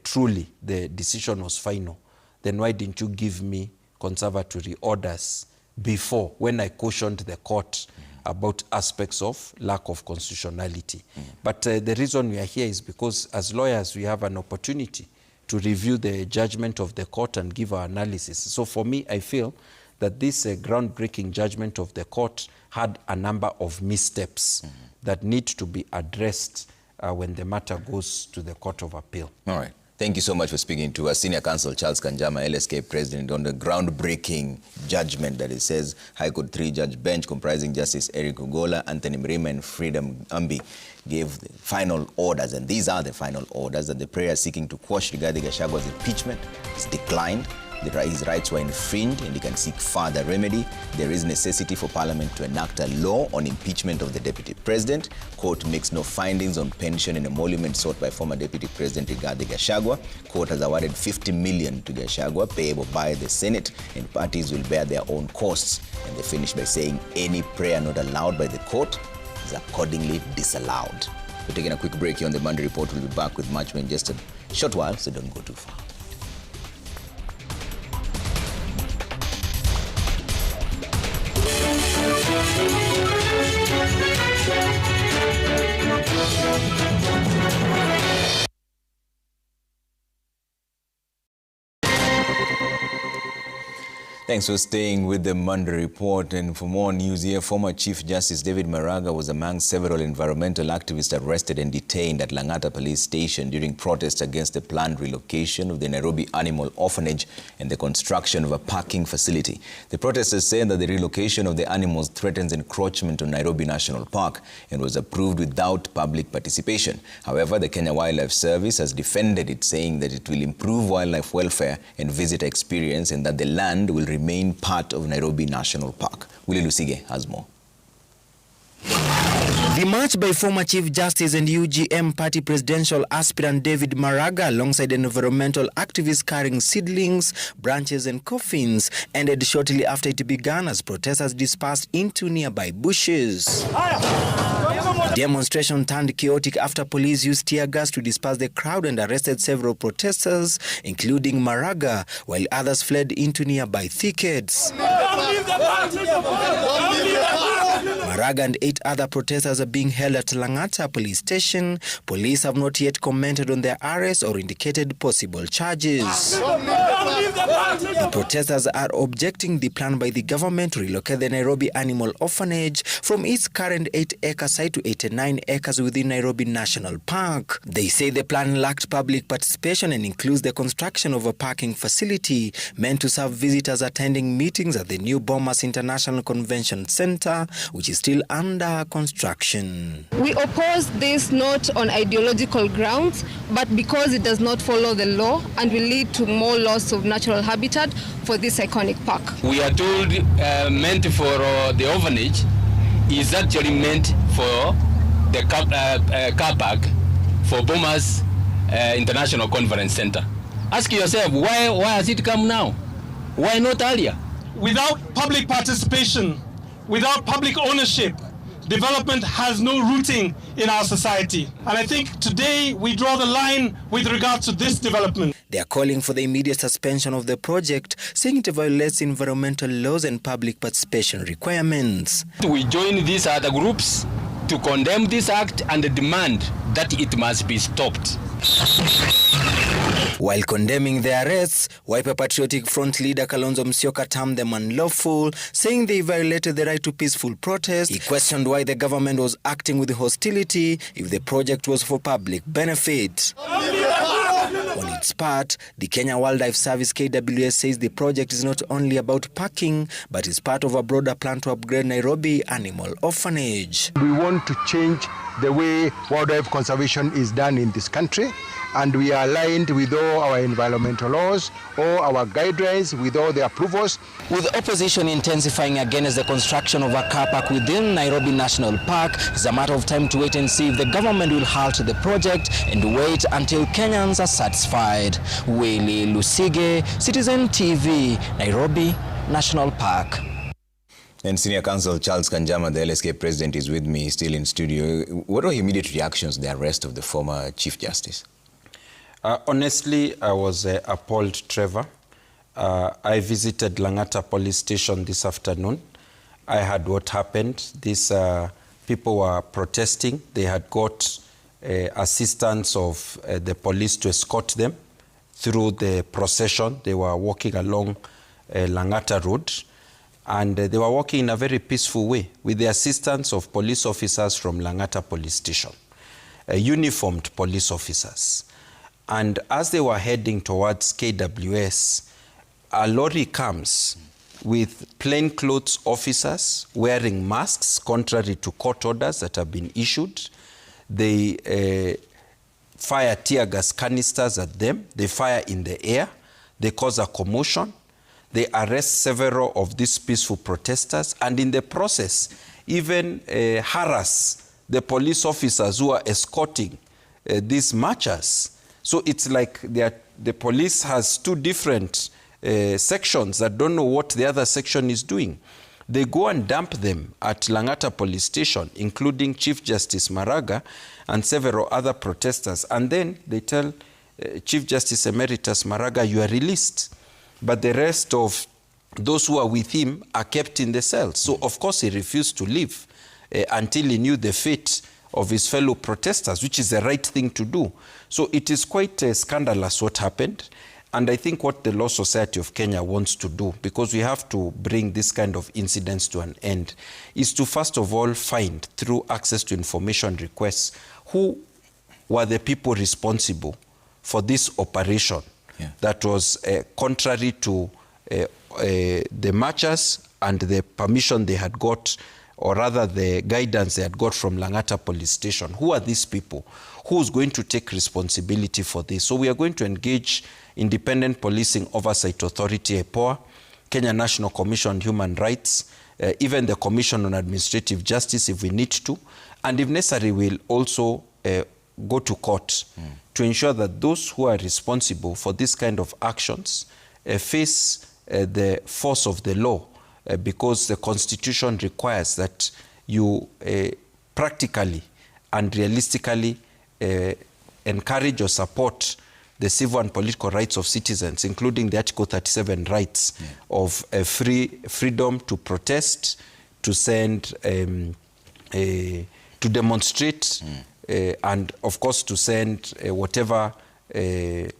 truly the decision was final, then why didn't you give me conservatory orders before, when I cautioned the court about aspects of lack of constitutionality? But the reason we are here is because as lawyers, we have an opportunity to review the judgment of the court and give our analysis. So for me, I feel that this groundbreaking judgment of the court had a number of missteps that need to be addressed when the matter goes to the Court of Appeal. All right. Thank you so much for speaking to us. Senior Counsel Charles Kanjama, LSK President, on the groundbreaking judgment that it says High Court 3-judge bench comprising Justice Eric Ugola, Anthony Mrima, and Freedom Ambi gave the final orders, and these are the final orders, that the prayer seeking to quash Rigathi Gachagwa's impeachment is declined. His rights were infringed and he can seek further remedy. There is necessity for Parliament to enact a law on impeachment of the Deputy President. Court makes no findings on pension and emolument sought by former Deputy President Rigathi Gachagua. Court has awarded 50 million to Gachagua, payable by the Senate, and parties will bear their own costs. And they finish by saying any prayer not allowed by the court is accordingly disallowed. We're taking a quick break here on the Monday Report. We'll be back with much more in just a short while, so don't go too far. Thanks for staying with the Monday Report. And for more news here, former Chief Justice David Maraga was among several environmental activists arrested and detained at Lang'ata Police Station during protests against the planned relocation of the Nairobi Animal Orphanage and the construction of a parking facility. The protesters say that the relocation of the animals threatens encroachment on Nairobi National Park and was approved without public participation. However, the Kenya Wildlife Service has defended it, saying that it will improve wildlife welfare and visitor experience and that the land will remain part of Nairobi National Park. Willie Lusige has more. The march by former Chief Justice and UGM party presidential aspirant David Maraga alongside environmental activists carrying seedlings, branches and coffins ended shortly after it began as protesters dispersed into nearby bushes. The demonstration turned chaotic after police used tear gas to disperse the crowd and arrested several protesters, including Maraga, while others fled into nearby thickets. Maraga and 8 other protesters are being held at Lang'ata Police Station. Police have not yet commented on their arrest or indicated possible charges. The protesters are objecting the plan by the government to relocate the Nairobi Animal Orphanage from its current 8-acre site to 89 acres within Nairobi National Park. They say the plan lacked public participation and includes the construction of a parking facility meant to serve visitors attending meetings at the new Bomas International Convention Center, which is still under construction. We oppose this not on ideological grounds, but because it does not follow the law and will lead to more loss of natural habitat for this iconic park. We are told meant for the orphanage is actually meant for the car park for Bomas International Conference Center. Ask yourself, why has it come now? Why not earlier? Without public participation, without public ownership, development has no rooting in our society. And I think today we draw the line with regards to this development. They are calling for the immediate suspension of the project, saying it violates environmental laws and public participation requirements. We join these other groups to condemn this act and demand that it must be stopped. While condemning the arrests, Wiper Patriotic Front leader Kalonzo Musyoka termed them unlawful, saying they violated the right to peaceful protest. He questioned why the government was acting with hostility if the project was for public benefit. On its part, the Kenya Wildlife Service KWS says the project is not only about parking, but is part of a broader plan to upgrade Nairobi Animal Orphanage. We want to change the way wildlife conservation is done in this country, and we are aligned with all our environmental laws, all our guidelines, with all the approvals. With opposition intensifying against the construction of a car park within Nairobi National Park, it's a matter of time to wait and see if the government will halt the project and wait until Kenyans are satisfied. Willie Lusige, Citizen TV, Nairobi National Park. And Senior Counsel Charles Kanjama, the LSK President, is with me, still in studio. What are your immediate reactions to the arrest of the former Chief Justice? Honestly, I was appalled, Trevor. I visited Lang'ata Police Station this afternoon. I heard what happened. These people were protesting. They had got assistance of the police to escort them through the procession. They were walking along Lang'ata Road. and they were walking in a very peaceful way with the assistance of police officers from Langata Police Station, uniformed police officers. And as they were heading towards KWS, a lorry comes with plainclothes officers wearing masks, contrary to court orders that have been issued. They fire tear gas canisters at them. They fire in the air. They cause a commotion. They arrest several of these peaceful protesters, and in the process, even harass the police officers who are escorting these marchers. So it's like the police has two different sections that don't know what the other section is doing. They go and dump them at Langata Police Station, including Chief Justice Maraga and several other protesters. And then they tell Chief Justice Emeritus Maraga, you are released. But the rest of those who are with him are kept in the cells. So, of course, he refused to leave until he knew the fate of his fellow protesters, which is the right thing to do. So it is quite scandalous what happened. And I think what the Law Society of Kenya wants to do, because we have to bring this kind of incidents to an end, is to first of all find, through access to information requests, who were the people responsible for this operation that was contrary to the marchers and the permission they had got, or rather the guidance they had got from Langata Police Station. Who are these people? Who's going to take responsibility for this? So we are going to engage Independent Policing Oversight Authority, EPOA, Kenya National Commission on Human Rights, even the Commission on Administrative Justice if we need to, and if necessary we'll also go to court to ensure that those who are responsible for this kind of actions face the force of the law, because the Constitution requires that you practically and realistically encourage or support the civil and political rights of citizens, including the Article 37 rights of freedom to protest, to send, to demonstrate, and of course to send whatever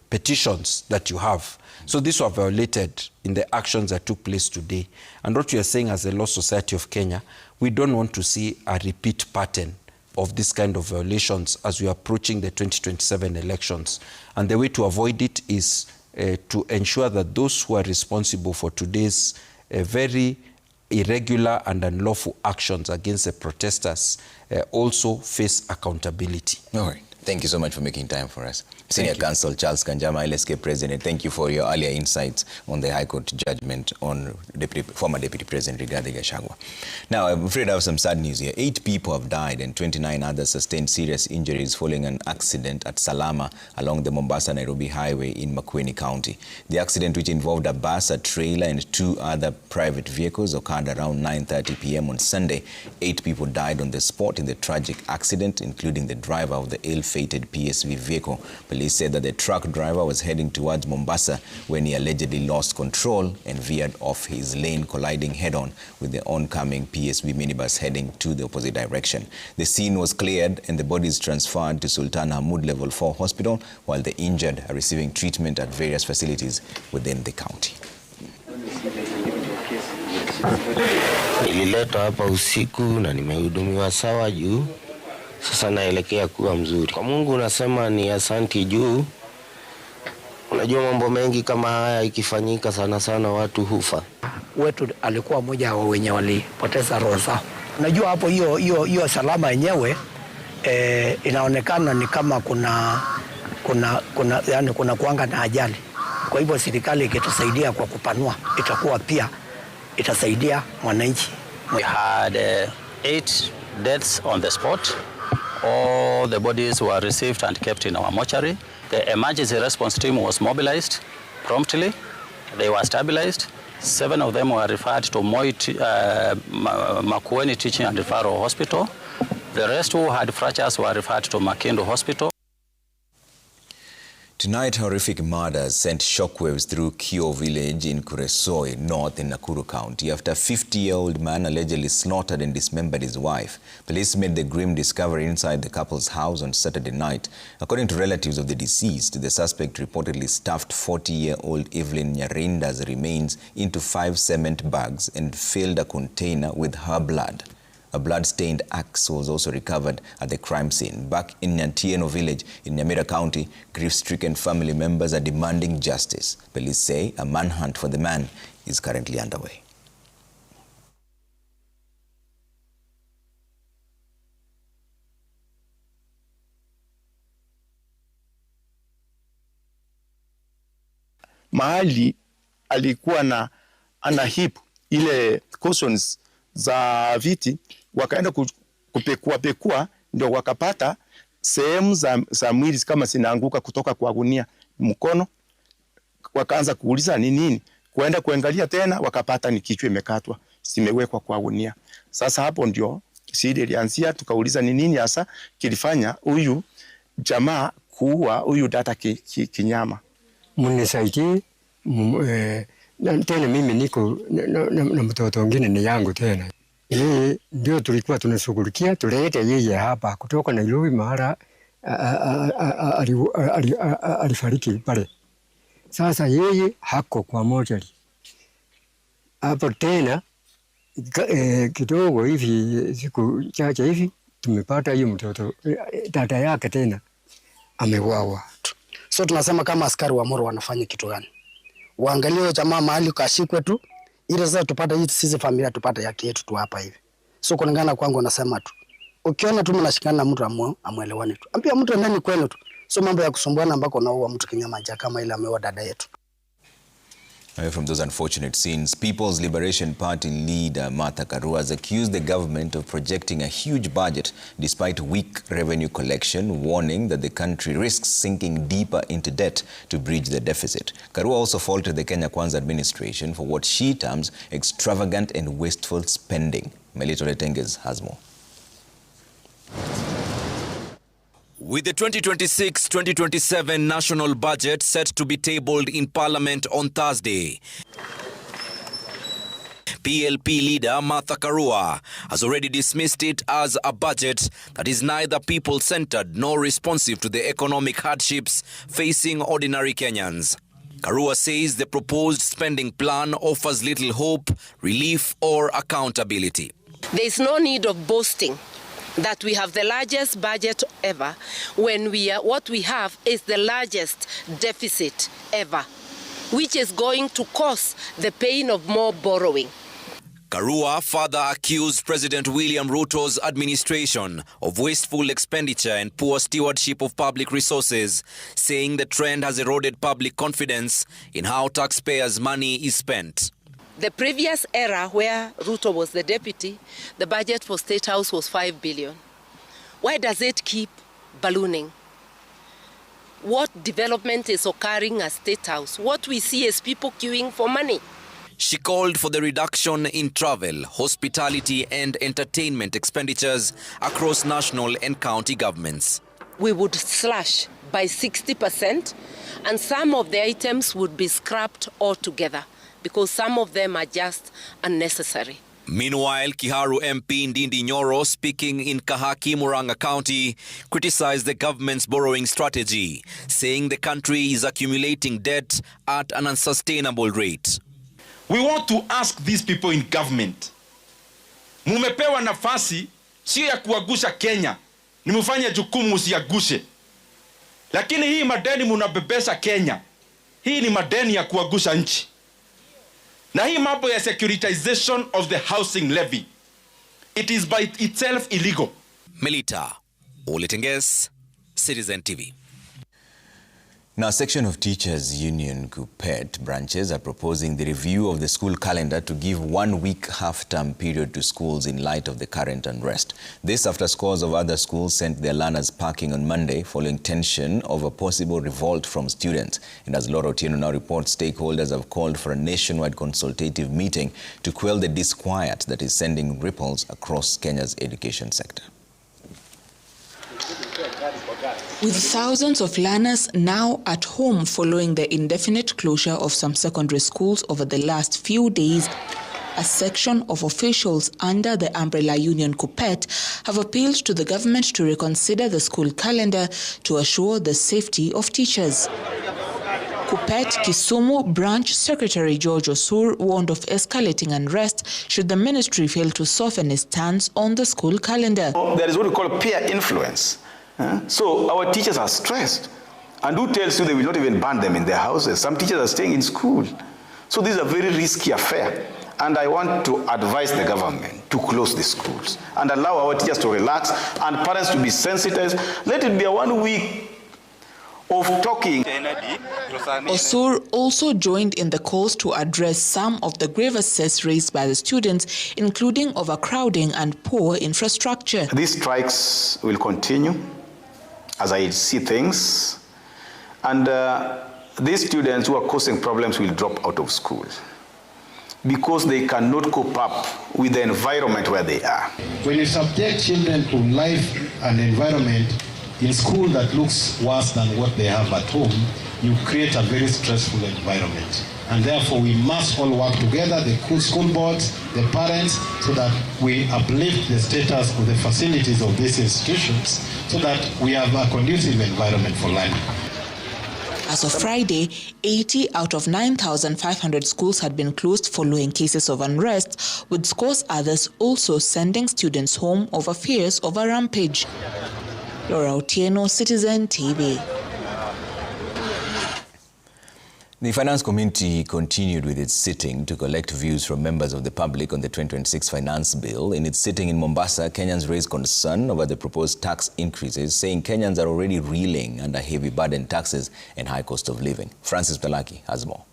petitions that you have. So these were violated in the actions that took place today. And what we are saying as the Law Society of Kenya, we don't want to see a repeat pattern of this kind of violations as we are approaching the 2027 elections. And the way to avoid it is to ensure that those who are responsible for today's very irregular and unlawful actions against the protesters also face accountability. All right. Thank you so much for making time for us. Senior Counsel Charles Kanjama, LSK President, thank you for your earlier insights on the High Court judgment on former Deputy President Rigathi Gachagua. Now, I'm afraid I have some sad news here. 8 people have died and 29 others sustained serious injuries following an accident at Salama along the Mombasa-Nairobi Highway in Makueni County. The accident, which involved a bus, a trailer and 2 other private vehicles, occurred around 9:30 p.m. on Sunday. 8 people died on the spot in the tragic accident, including the driver of the ill-fated PSV vehicle. Police said that the truck driver was heading towards Mombasa when he allegedly lost control and veered off his lane, colliding head-on with the oncoming PSV minibus heading to the opposite direction. The scene was cleared and the bodies transferred to Sultan Hamoud Level 4 Hospital, while the injured are receiving treatment at various facilities within the county. Nililetwa hapa usiku na nimehudumiwa sawa juu. Sasa naelekea kuwa mzuri. Kwa Mungu nasema ni asanti juu. Unajua mambo mengi kama haya ikifanyika sana sana watu hufa. Wetu alikuwa mmoja wa wenye walipoteza roho zao. Unajua hapo hiyo Salama yenyewe inaonekana ni kama kuna kuanga na ajali. Kwa hivyo serikali ikitusaidia kwa kupanua itakuwa pia itasaidia mwananchi. We had 8 deaths on the spot. All the bodies were received and kept in our mortuary. The emergency response team was mobilized promptly. They were stabilized. 7 of them were referred to Makueni Teaching and Referral Hospital. The rest who had fractures were referred to Makindu Hospital. Tonight, horrific murder sent shockwaves through Kio village in Kuresoi, north in Nakuru County, after a 50-year-old man allegedly slaughtered and dismembered his wife. Police made the grim discovery inside the couple's house on Saturday night. According to relatives of the deceased, the suspect reportedly stuffed 40-year-old Evelyn Nyarinda's remains into 5 cement bags and filled a container with her blood. A blood-stained axe was also recovered at the crime scene. Back in Nyantieno village in Nyamira County, grief-stricken family members are demanding justice. Police say a manhunt for the man is currently underway. Mahali alikuwa na anahip ile cushions za viti, wakaenda kupekua ndio wakapata sehemu za mwili kama zinaanguka kutoka kwa gunia mkono. Wakaanza kuuliza ni nini, kuenda kuangalia tena wakapata ni kichwa imekatwa, zimewekwa kwa gunia. Sasa hapo ndio shida ilianzia, tukauliza ni nini hasa kilifanya huyu jamaa kuua huyu dada kinyama. Mnisaidie tena, mimi niko na mtoto mwingine ni yangu tena. Ndio tulikuwa tunashughulikia, tulete yeye hapa kutoka Nairobi mara alifariki pale. Sasa yeye hako kwa mochari. Hapo tena kidogo hivi siku chache hivi tumepata hiyo mtoto dada yake tena ameuawa. So tunasema kama askari wa Moro wanafanya kitu gani? Waangalie jamaa mahali kashikwe tu, ili sasa tupate hii sisi familia tupate yake yetu tu hapa hivi. So kulingana kwangu nasema tu, ukiona tu mnashikana na mtu amuelewane tu. Ambia mtu ndani kwenu tu. So mambo ya kusumbuana ambako naua mtu kinyama ja kama ile ameua dada yetu. Away from those unfortunate scenes, People's Liberation Party leader Martha Karua has accused the government of projecting a huge budget despite weak revenue collection, warning that the country risks sinking deeper into debt to bridge the deficit. Karua also faulted the Kenya Kwanza administration for what she terms extravagant and wasteful spending. Melito Letenges has more. With the 2026-2027 national budget set to be tabled in Parliament on Thursday, PLP leader Martha Karua has already dismissed it as a budget that is neither people-centered nor responsive to the economic hardships facing ordinary Kenyans. Karua says the proposed spending plan offers little hope, relief or accountability. There is no need of boasting that we have the largest budget ever when what we have is the largest deficit ever, which is going to cause the pain of more borrowing. Karua further accused President William Ruto's administration of wasteful expenditure and poor stewardship of public resources, saying the trend has eroded public confidence in how taxpayers' money is spent. The previous era where Ruto was the deputy, the budget for State House was 5 billion. Why does it keep ballooning? What development is occurring at State House? What we see is people queuing for money. She called for the reduction in travel, hospitality and entertainment expenditures across national and county governments. We would slash by 60% and some of the items would be scrapped altogether, because some of them are just unnecessary. Meanwhile, Kiharu MP Ndindi Nyoro, speaking in Kahaki, Murang'a County, criticized the government's borrowing strategy, saying the country is accumulating debt at an unsustainable rate. We want to ask these people in government, mumepewa nafasi sio ya kuagusha Kenya, ni mufanye jukumu musiagushe. Lakini hii madeni munabebesha Kenya, hii ni madeni ya kuagusha nchi. Na hii mambo ya securitization of the housing levy, it is by itself illegal. Melita Oletenges, Citizen TV. Now, a section of Teachers Union KUPPET branches are proposing the review of the school calendar to give 1 week half-term period to schools in light of the current unrest. This after scores of other schools sent their learners packing on Monday following tension over possible revolt from students. And as Laura Otieno now reports, stakeholders have called for a nationwide consultative meeting to quell the disquiet that is sending ripples across Kenya's education sector. With thousands of learners now at home following the indefinite closure of some secondary schools over the last few days, a section of officials under the umbrella union KUPPET have appealed to the government to reconsider the school calendar to assure the safety of teachers. KUPPET Kisumu Branch Secretary George Osur warned of escalating unrest should the ministry fail to soften its stance on the school calendar. There is what we call peer influence. So our teachers are stressed. And who tells you they will not even ban them in their houses? Some teachers are staying in school. So this is a very risky affair. And I want to advise the government to close the schools and allow our teachers to relax and parents to be sensitized. Let it be a 1 week of talking. Osur also joined in the calls to address some of the grievances raised by the students, including overcrowding and poor infrastructure. These strikes will continue as I see things, and these students who are causing problems will drop out of school because they cannot cope up with the environment where they are. When you subject children to life and environment in school that looks worse than what they have at home, you create a very stressful environment. And therefore we must all work together, the school boards, the parents, so that we uplift the status of the facilities of these institutions so that we have a conducive environment for learning. As of Friday, 80 out of 9,500 schools had been closed following cases of unrest, with scores others also sending students home over fears of a rampage. Laura Otieno, Citizen TV. The finance committee continued with its sitting to collect views from members of the public on the 2026 finance bill. In its sitting in Mombasa, Kenyans raised concern over the proposed tax increases, saying Kenyans are already reeling under heavy burden taxes and high cost of living. Francis Mtalaki has more.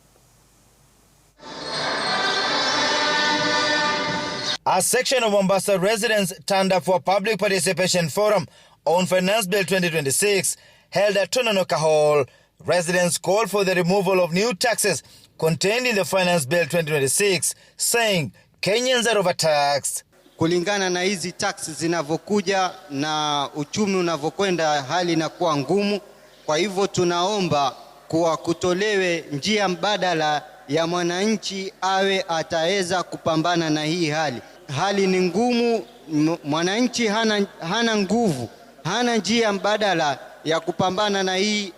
A section of Mombasa residents turned up for a public participation forum on Finance Bill 2026 held at Tononoka Hall. Residents called for the removal of new taxes contained in the Finance Bill 2026, saying Kenyans are overtaxed. Kulingana na hizi taxes zinavyokuja na uchumi unavyokwenda, hali inakuwa ngumu. Kwa hivyo tunaomba kuwa kutolewe njia mbadala ya mwananchi awe ataweza kupambana na hii hali. Hali ni ngumu, mwananchi hana nguvu, hana njia mbadala ya kupambana na hii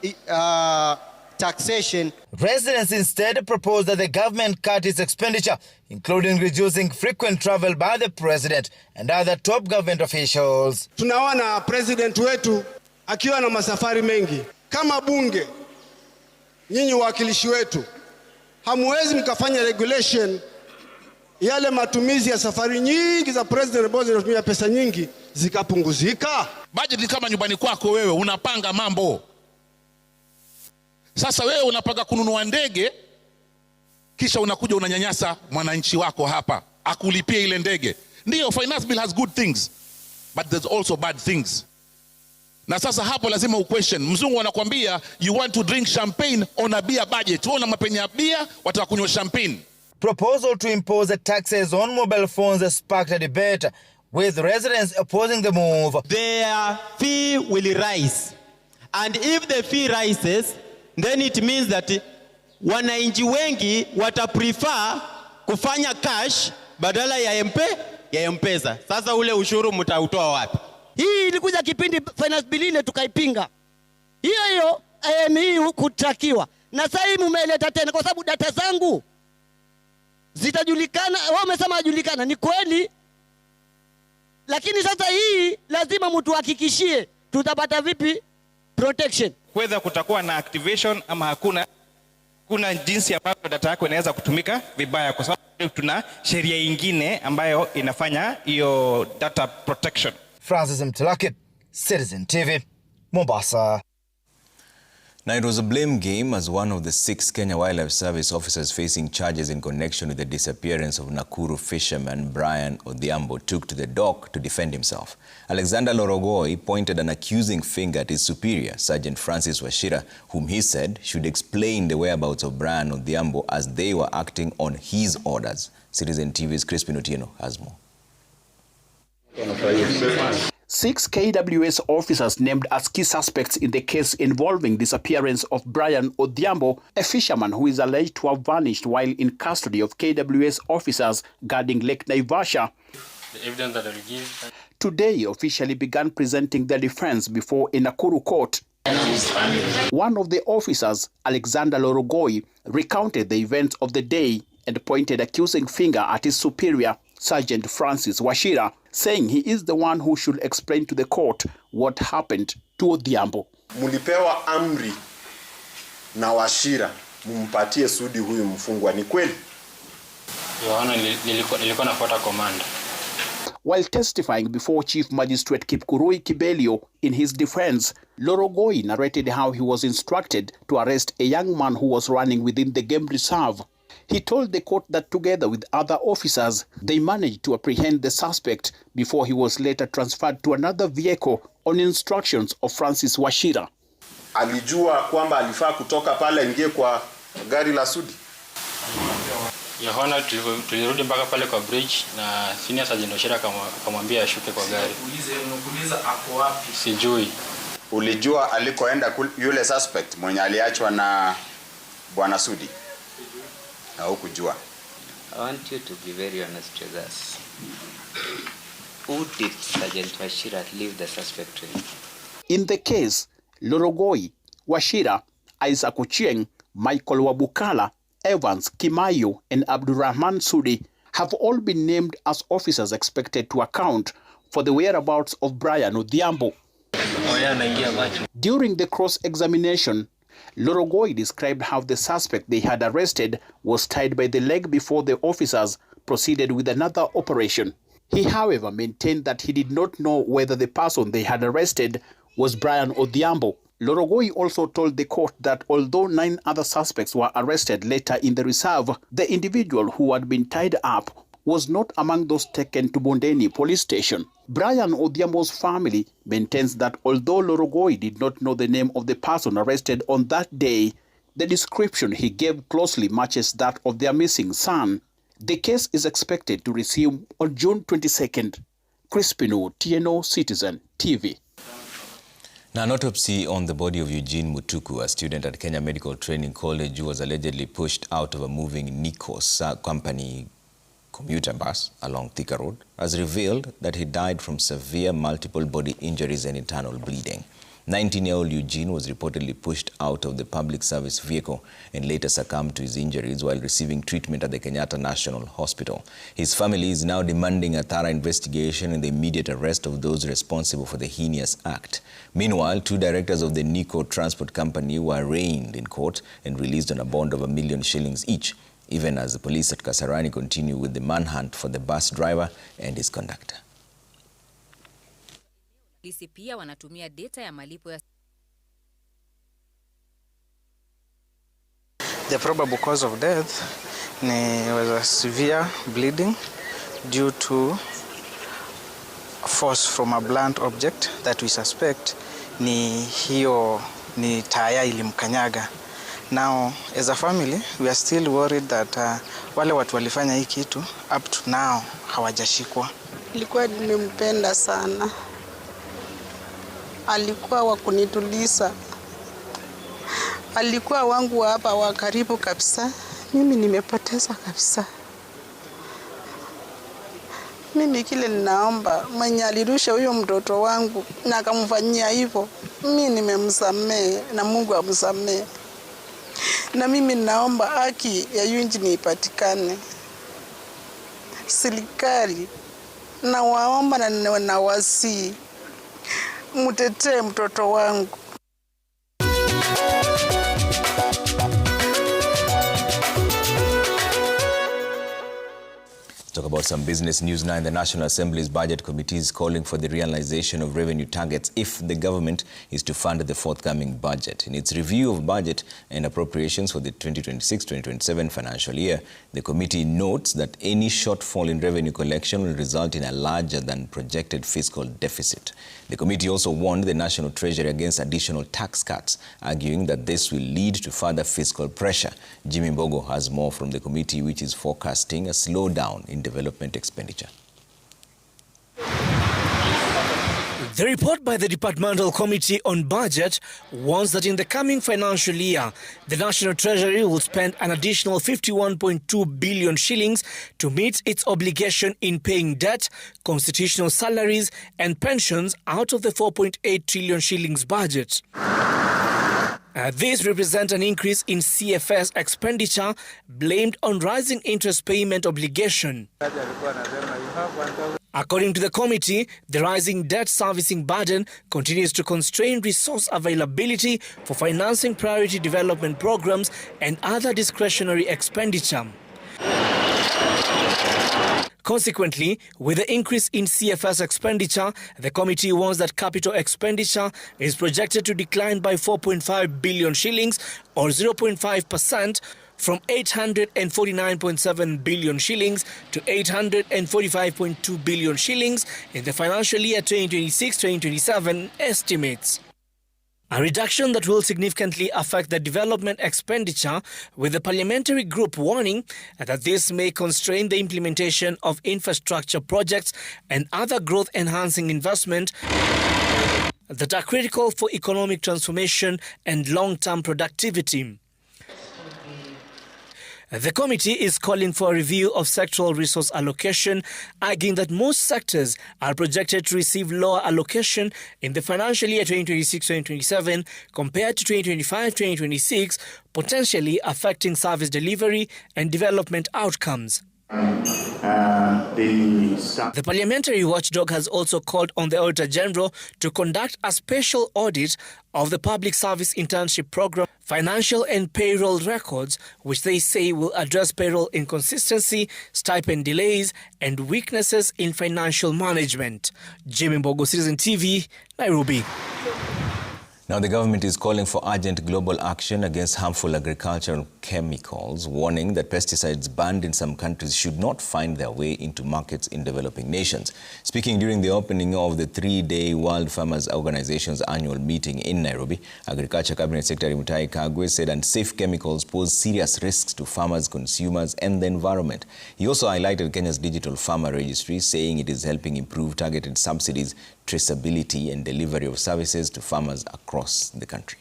taxation. Residents instead proposed that the government cut its expenditure, including reducing frequent travel by the president and other top government officials. Tunaona president wetu akiwa na masafari mengi. Kama bunge, nyinyi wakilishi wetu, hamwezi mkafanya regulation yale matumizi ya safari nyingi za president ambazo zinatumia pesa nyingi zikapunguzika. Budget ni kama nyumbani kwako, wewe unapanga mambo. Sasa wewe unapanga kununua ndege, kisha unakuja unanyanyasa mwananchi wako hapa akulipie ile ndege. Ndio, finance bill has good things, but there's also bad things. Na sasa hapo lazima uquestion. Mzungu anakuambia you want to drink champagne on a beer budget. Wewe una mapenya ya beer, wataka kunywa champagne. Proposal to impose the taxes on mobile phones sparked a debate, with residents opposing the move. Their fee will rise. And if the fee rises, then it means that wananchi wengi wataprefer kufanya cash badala ya M-Pesa. Sasa ule ushuru mtautoa wapi? Hii ilikuja kipindi finance bill ile tukaipinga. Hiyo hii kutakiwa. Na sasa hii mumeleta tena kwa sababu data zangu zitajulikana. Wao wamesema hajulikana, ni kweli. Lakini sasa hii lazima mtu hakikishie tutapata vipi protection. Whether kutakuwa na activation ama hakuna, kuna jinsi ambavyo data yako inaweza kutumika vibaya, kwa sababu tuna sheria nyingine ambayo inafanya hiyo data protection. Francis Mtalaki, Citizen TV, Mombasa. Now, it was a blame game as one of the 6 Kenya Wildlife Service officers facing charges in connection with the disappearance of Nakuru fisherman Brian Odhiambo took to the dock to defend himself. Alexander Lorogoi pointed an accusing finger at his superior, Sergeant Francis Wachira, whom he said should explain the whereabouts of Brian Odhiambo as they were acting on his orders. Citizen TV's Crispin Otieno has more. 6 KWS officers named as key suspects in the case involving disappearance of Brian Odhiambo, a fisherman who is alleged to have vanished while in custody of KWS officers guarding Lake Naivasha. The evidence that I will give today officially began presenting their defense before a Nakuru court. One of the officers, Alexander Lorogoi, recounted the events of the day and pointed accusing finger at his superior, Sergeant Francis Wachira, saying he is the one who should explain to the court what happened to Odhiambo. Mulipewa amri na Wachira mumpatie Sudi huyu mfungwa, ni kweli? Yohana, nilikuwa nafuata command. While testifying before Chief Magistrate Kipkurui Kibelio in his defense, Lorogoi narrated how he was instructed to arrest a young man who was running within the game reserve. He told the court that together with other officers, they managed to apprehend the suspect before he was later transferred to another vehicle on instructions of Francis Wachira. Alijua kwamba alifaa kutoka pale ingie kwa gari la Sudi. Yohana, tulirudi mpaka pale kwa bridge na senior sergeant Wachira akamwambia ashuke kwa gari. Uliza ako wapi? Sijui. Ulijua alikoenda yule suspect mwenye aliachwa na Bwana Sudi? Na hukujua. I want you to be very honest with us. Who did Sergeant Wachira leave the suspect with? In the case, Lorogoi, Wachira, Isaac Ochieng, Michael Wabukala, Evans, Kimayo, and Abdurrahman Sudi have all been named as officers expected to account for the whereabouts of Brian Odhiambo. During the cross-examination, Lorogoi described how the suspect they had arrested was tied by the leg before the officers proceeded with another operation. He, however, maintained that he did not know whether the person they had arrested was Brian Odhiambo. Lorogoi also told the court that although 9 other suspects were arrested later in the reserve, the individual who had been tied up was not among those taken to Bondeni police station. Brian Odhiambo's family maintains that although Lorogoi did not know the name of the person arrested on that day, the description he gave closely matches that of their missing son. The case is expected to resume on June 22nd. Crispino, TNO Citizen TV. Now, an autopsy on the body of Eugene Mutuku, a student at Kenya Medical Training College who was allegedly pushed out of a moving Nikos company commuter bus along Thika Road, has revealed that he died from severe multiple body injuries and internal bleeding. 19-year-old Eugene was reportedly pushed out of the public service vehicle and later succumbed to his injuries while receiving treatment at the Kenyatta National Hospital. His family is now demanding a thorough investigation and the immediate arrest of those responsible for the heinous act. Meanwhile, 2 directors of the Nico Transport Company were arraigned in court and released on a bond of $1 million shillings each, even as the police at Kasarani continue with the manhunt for the bus driver and his conductor. Polisi pia wanatumia data ya malipo ya The probable cause of death was a severe bleeding due to force from a blunt object that we suspect ni taya ilimkanyaga. Now, as a family, we are still worried that wale watu walifanya hii kitu up to now hawajashikwa. Nilikuwa nimempenda sana. Alikuwa wa kunituliza. Alikuwa wangu wa hapa wa karibu kabisa. Mimi nimepoteza kabisa. Mimi kile ninaomba mwenye alirusha huyo mtoto wangu na akamfanyia hivyo, mimi nimemsamehe na Mungu amsamehe. Na mimi ninaomba haki ya Eugene ipatikane. Serikali na waomba na wasi mutetee mtoto wangu. Talk about some business news now. In the National Assembly's Budget Committee is calling for the realization of revenue targets if the government is to fund the forthcoming budget. In its review of budget and appropriations for the 2026-2027 financial year, the committee notes that any shortfall in revenue collection will result in a larger than projected fiscal deficit. The committee also warned the National Treasury against additional tax cuts, arguing that this will lead to further fiscal pressure. Jimmy Mbogo has more from the committee, which is forecasting a slowdown in development expenditure. The report by the Departmental Committee on Budget warns that in the coming financial year, the National Treasury will spend an additional 51.2 billion shillings to meet its obligation in paying debt, constitutional salaries and pensions out of the 4.8 trillion shillings budget. These represent an increase in CFS expenditure blamed on rising interest payment obligation. According to the committee, the rising debt servicing burden continues to constrain resource availability for financing priority development programs and other discretionary expenditure. Consequently, with the increase in CFS expenditure, the committee warns that capital expenditure is projected to decline by 4.5 billion shillings or 0.5% from 849.7 billion shillings to 845.2 billion shillings in the financial year 2026-2027 estimates. A reduction that will significantly affect the development expenditure, with the parliamentary group warning that this may constrain the implementation of infrastructure projects and other growth-enhancing investment that are critical for economic transformation and long-term productivity. The committee is calling for a review of sectoral resource allocation, arguing that most sectors are projected to receive lower allocation in the financial year 2026-2027 compared to 2025-2026, potentially affecting service delivery and development outcomes. The parliamentary watchdog has also called on the Auditor General to conduct a special audit of the Public Service Internship Program financial and payroll records, which they say will address payroll inconsistency, stipend delays, and weaknesses in financial management. Jimmy Mbogo, Citizen TV, Nairobi. Now, the government is calling for urgent global action against harmful agricultural chemicals, warning that pesticides banned in some countries should not find their way into markets in developing nations. Speaking during the opening of the three-day World Farmers Organization's annual meeting in Nairobi, Agriculture Cabinet Secretary Mutahi Kagwe said unsafe chemicals pose serious risks to farmers, consumers, and the environment. He also highlighted Kenya's digital farmer registry, saying it is helping improve targeted subsidies, traceability, and delivery of services to farmers across the country.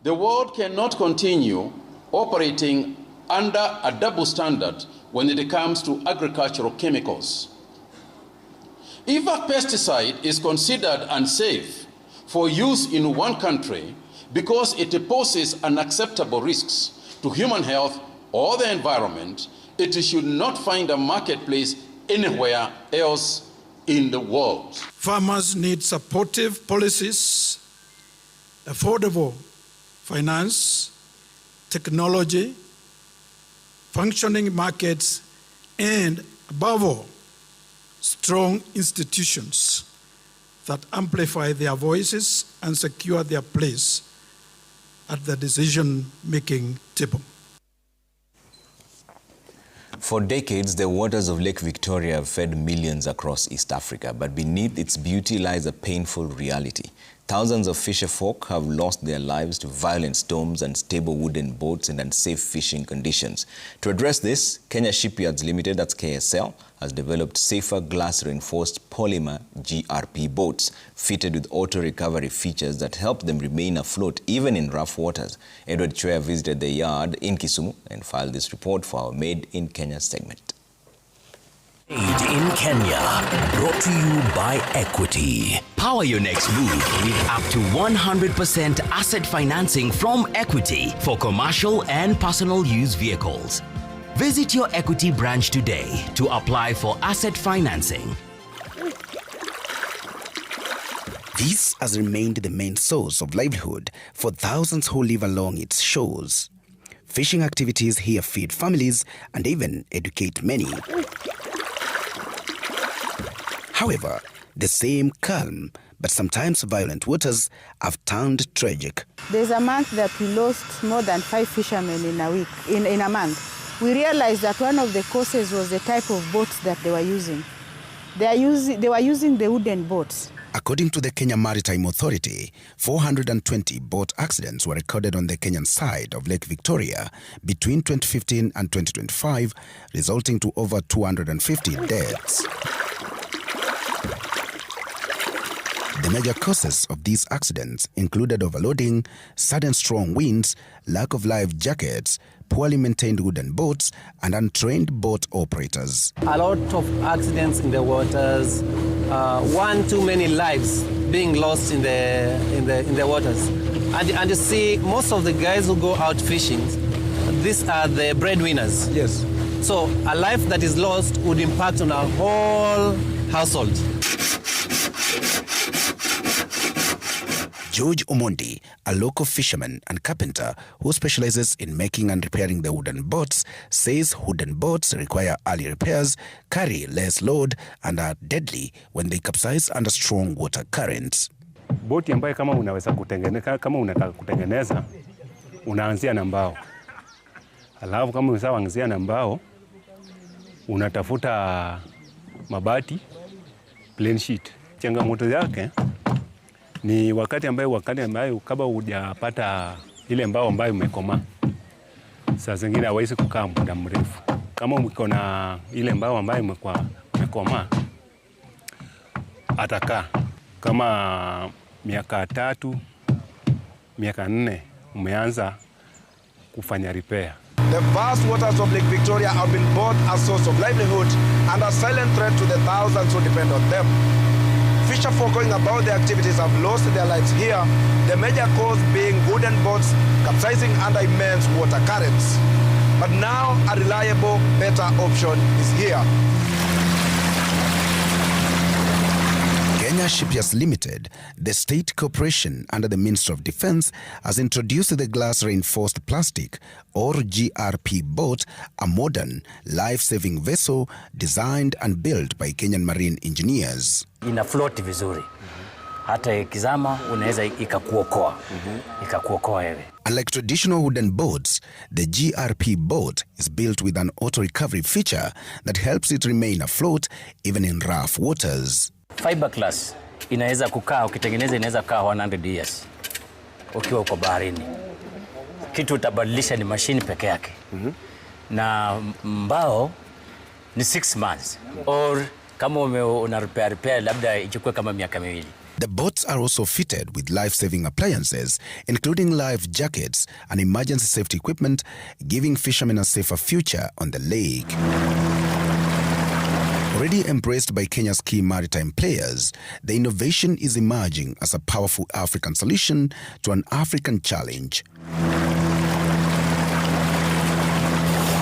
The world cannot continue operating under a double standard when it comes to agricultural chemicals. If a pesticide is considered unsafe for use in one country because it poses unacceptable risks to human health or the environment, it should not find a marketplace anywhere else in the world. Farmers need supportive policies, affordable finance, technology, functioning markets, and above all, strong institutions that amplify their voices and secure their place at the decision-making table. For decades, the waters of Lake Victoria have fed millions across East Africa, but beneath its beauty lies a painful reality. Thousands of fisherfolk have lost their lives to violent storms, unstable wooden boats, and unsafe fishing conditions. To address this, Kenya Shipyards Limited, that's KSL, has developed safer glass-reinforced polymer GRP boats fitted with auto-recovery features that help them remain afloat even in rough waters. Edward Chwea visited the yard in Kisumu and filed this report for our Made in Kenya segment. Made in Kenya, brought to you by Equity. Power your next move with up to 100% asset financing from Equity for commercial and personal use vehicles. Visit your Equity branch today to apply for asset financing. This has remained the main source of livelihood for thousands who live along its shores. Fishing activities here feed families and even educate many. However, the same calm but sometimes violent waters have turned tragic. There's a month that we lost more than 5 fishermen in a week, in a month. We realized that one of the causes was the type of boats that they were using. They were using the wooden boats. According to the Kenya Maritime Authority, 420 boat accidents were recorded on the Kenyan side of Lake Victoria between 2015 and 2025, resulting to over 250 deaths. The major causes of these accidents included overloading, sudden strong winds, lack of life jackets, poorly maintained wooden boats, and untrained boat operators. A lot of accidents in the waters, one too many lives being lost in the waters. And you see, most of the guys who go out fishing, these are the breadwinners. Yes. So a life that is lost would impact on our whole household. George Omondi, a local fisherman and carpenter who specializes in making and repairing the wooden boats, says wooden boats require early repairs, carry less load, and are deadly when they capsize under strong water currents. Boti ambayo kama unaweza unataka kutengeneza, unaanzia na mbao. Alafu kama unaanzia na mbao, unatafuta mabati, plain sheet. Changamoto yake ni wakati ambayo kama hujapata ile mbao ambayo imekomaa. Saa zingine hawezi kukaa muda mrefu. Kama uko na ile mbao ambayo imekomaa, atakaa kama miaka 3, miaka 4 umeanza kufanya repair. The vast waters of Lake Victoria have been both a source of livelihood and a silent threat to the thousands who depend on them. Fisherfolk going about their activities have lost their lives here, the major cause being wooden boats capsizing under immense water currents. But now a reliable, better option is here. Kenya Shipyards Limited, the state corporation under the Ministry of Defence, has introduced the glass-reinforced plastic or GRP boat, a modern, life-saving vessel designed and built by Kenyan marine engineers. Ina float vizuri. Hata ikizama unaweza ikakuokoa. Ikakuokoa wewe. Unlike traditional wooden boats, the GRP boat is built with an auto-recovery feature that helps it remain afloat even in rough waters. Fiberglass inaweza kukaa, ukitengeneza inaweza kukaa 100 years ukiwa uko baharini. Kitu utabadilisha ni machine peke yake. Na mbao ni 6 months or kama una repair labda ichukue kama miaka 2. The boats are also fitted with life-saving appliances, including life jackets and emergency safety equipment, giving fishermen a safer future on the lake. Already embraced by Kenya's key maritime players, the innovation is emerging as a powerful African solution to an African challenge.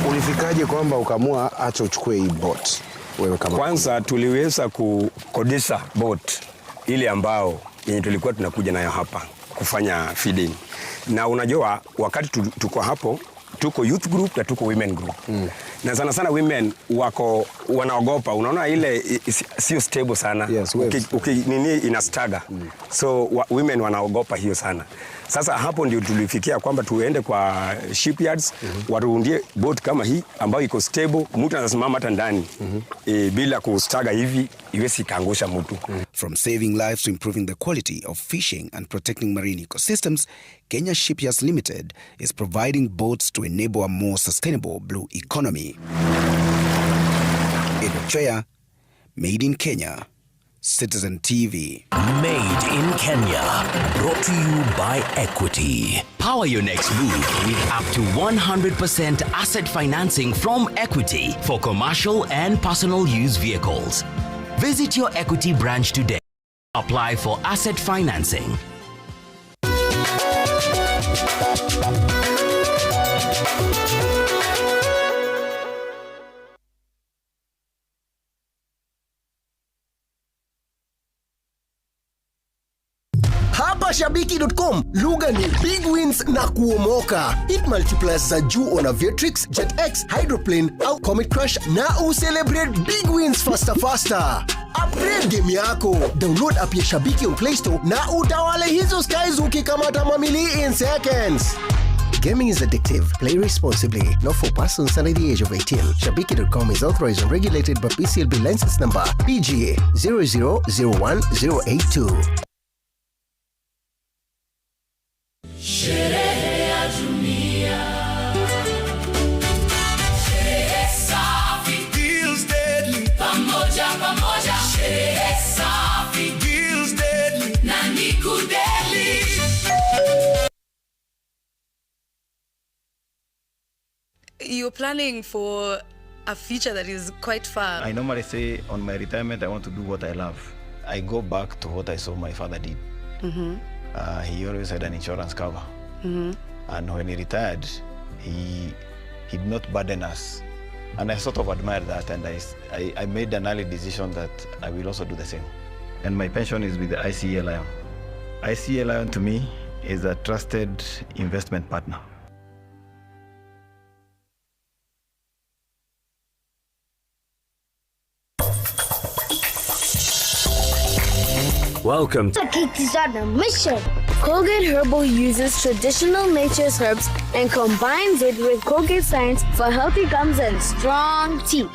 Ulifikaje kwamba ukamua acha uchukue hii boat? Wewe kama kwanza tuliweza kukodisha boat ile ambao yenye tulikuwa tunakuja nayo hapa kufanya feeding. Na unajua wakati tuko hapo, tuko youth group na tuko women group. Na sana sana women wanaogopa, unaona ile sio stable sana. Yes, nini inastaga. So women wanaogopa hiyo sana. Sasa hapo ndio tulifikia kwamba tuende kwa shipyards, warundie boat kama hii ambayo iko stable, mtu anasimama hata ndani bila kustaga hivi iwezi kaangusha mtu. From saving lives to improving the quality of fishing and protecting marine ecosystems, Kenya Shipyards Limited is providing boats to enable a more sustainable blue economy. Edward Choya, Made in Kenya, Citizen TV. Made in Kenya, brought to you by Equity. Power your next move with up to 100% asset financing from Equity for commercial and personal use vehicles. Visit your Equity branch today. Apply for asset financing. Hapa Shabiki.com, lugha ni big wins na kuomoka. Hit multipliers za juu on Aviatrix, JetX, Hydroplane au Comet Crush na ucelebrate big wins faster. Upgrade game yako. Download app ya Shabiki on Play Store na utawale hizo skies ukikamata mamili in seconds. Gaming is addictive. Play responsibly. Not for persons under the age of 18. Shabiki.com is authorized and regulated by BCLB license number PGA 0001082. Sherehe ya dunia. Sherehe safi. Deals deadly. Pamoja pamoja. Sherehe safi. Deals deadly. Na Niku Deli. You're planning for a future that is quite far. I normally say on my retirement, I want to do what I love. I go back to what I saw my father did. He always had an insurance cover. And when he retired, he did not burden us. And I sort of admired that, and I made an early decision that I will also do the same. And my pension is with the ICA Lion. ICA Lion to me is a trusted investment partner. Welcome to Kate is on a mission. Colgate Herbal uses traditional nature's herbs and combines it with Colgate science for healthy gums and strong teeth.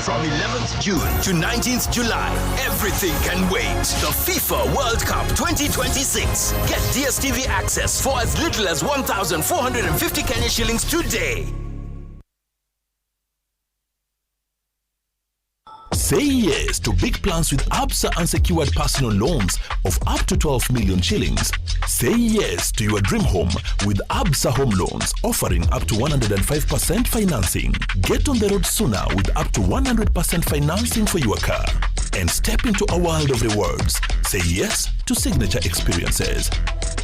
From 11th June to 19th July, everything can wait. The FIFA World Cup 2026. Get DSTV access for as little as 1,450 Kenya shillings today. Say yes to big plans with Absa unsecured personal loans of up to 12 million shillings. Say yes to your dream home with Absa Home Loans, offering up to 105% financing. Get on the road sooner with up to 100% financing for your car. And step into a world of rewards. Say yes to signature experiences.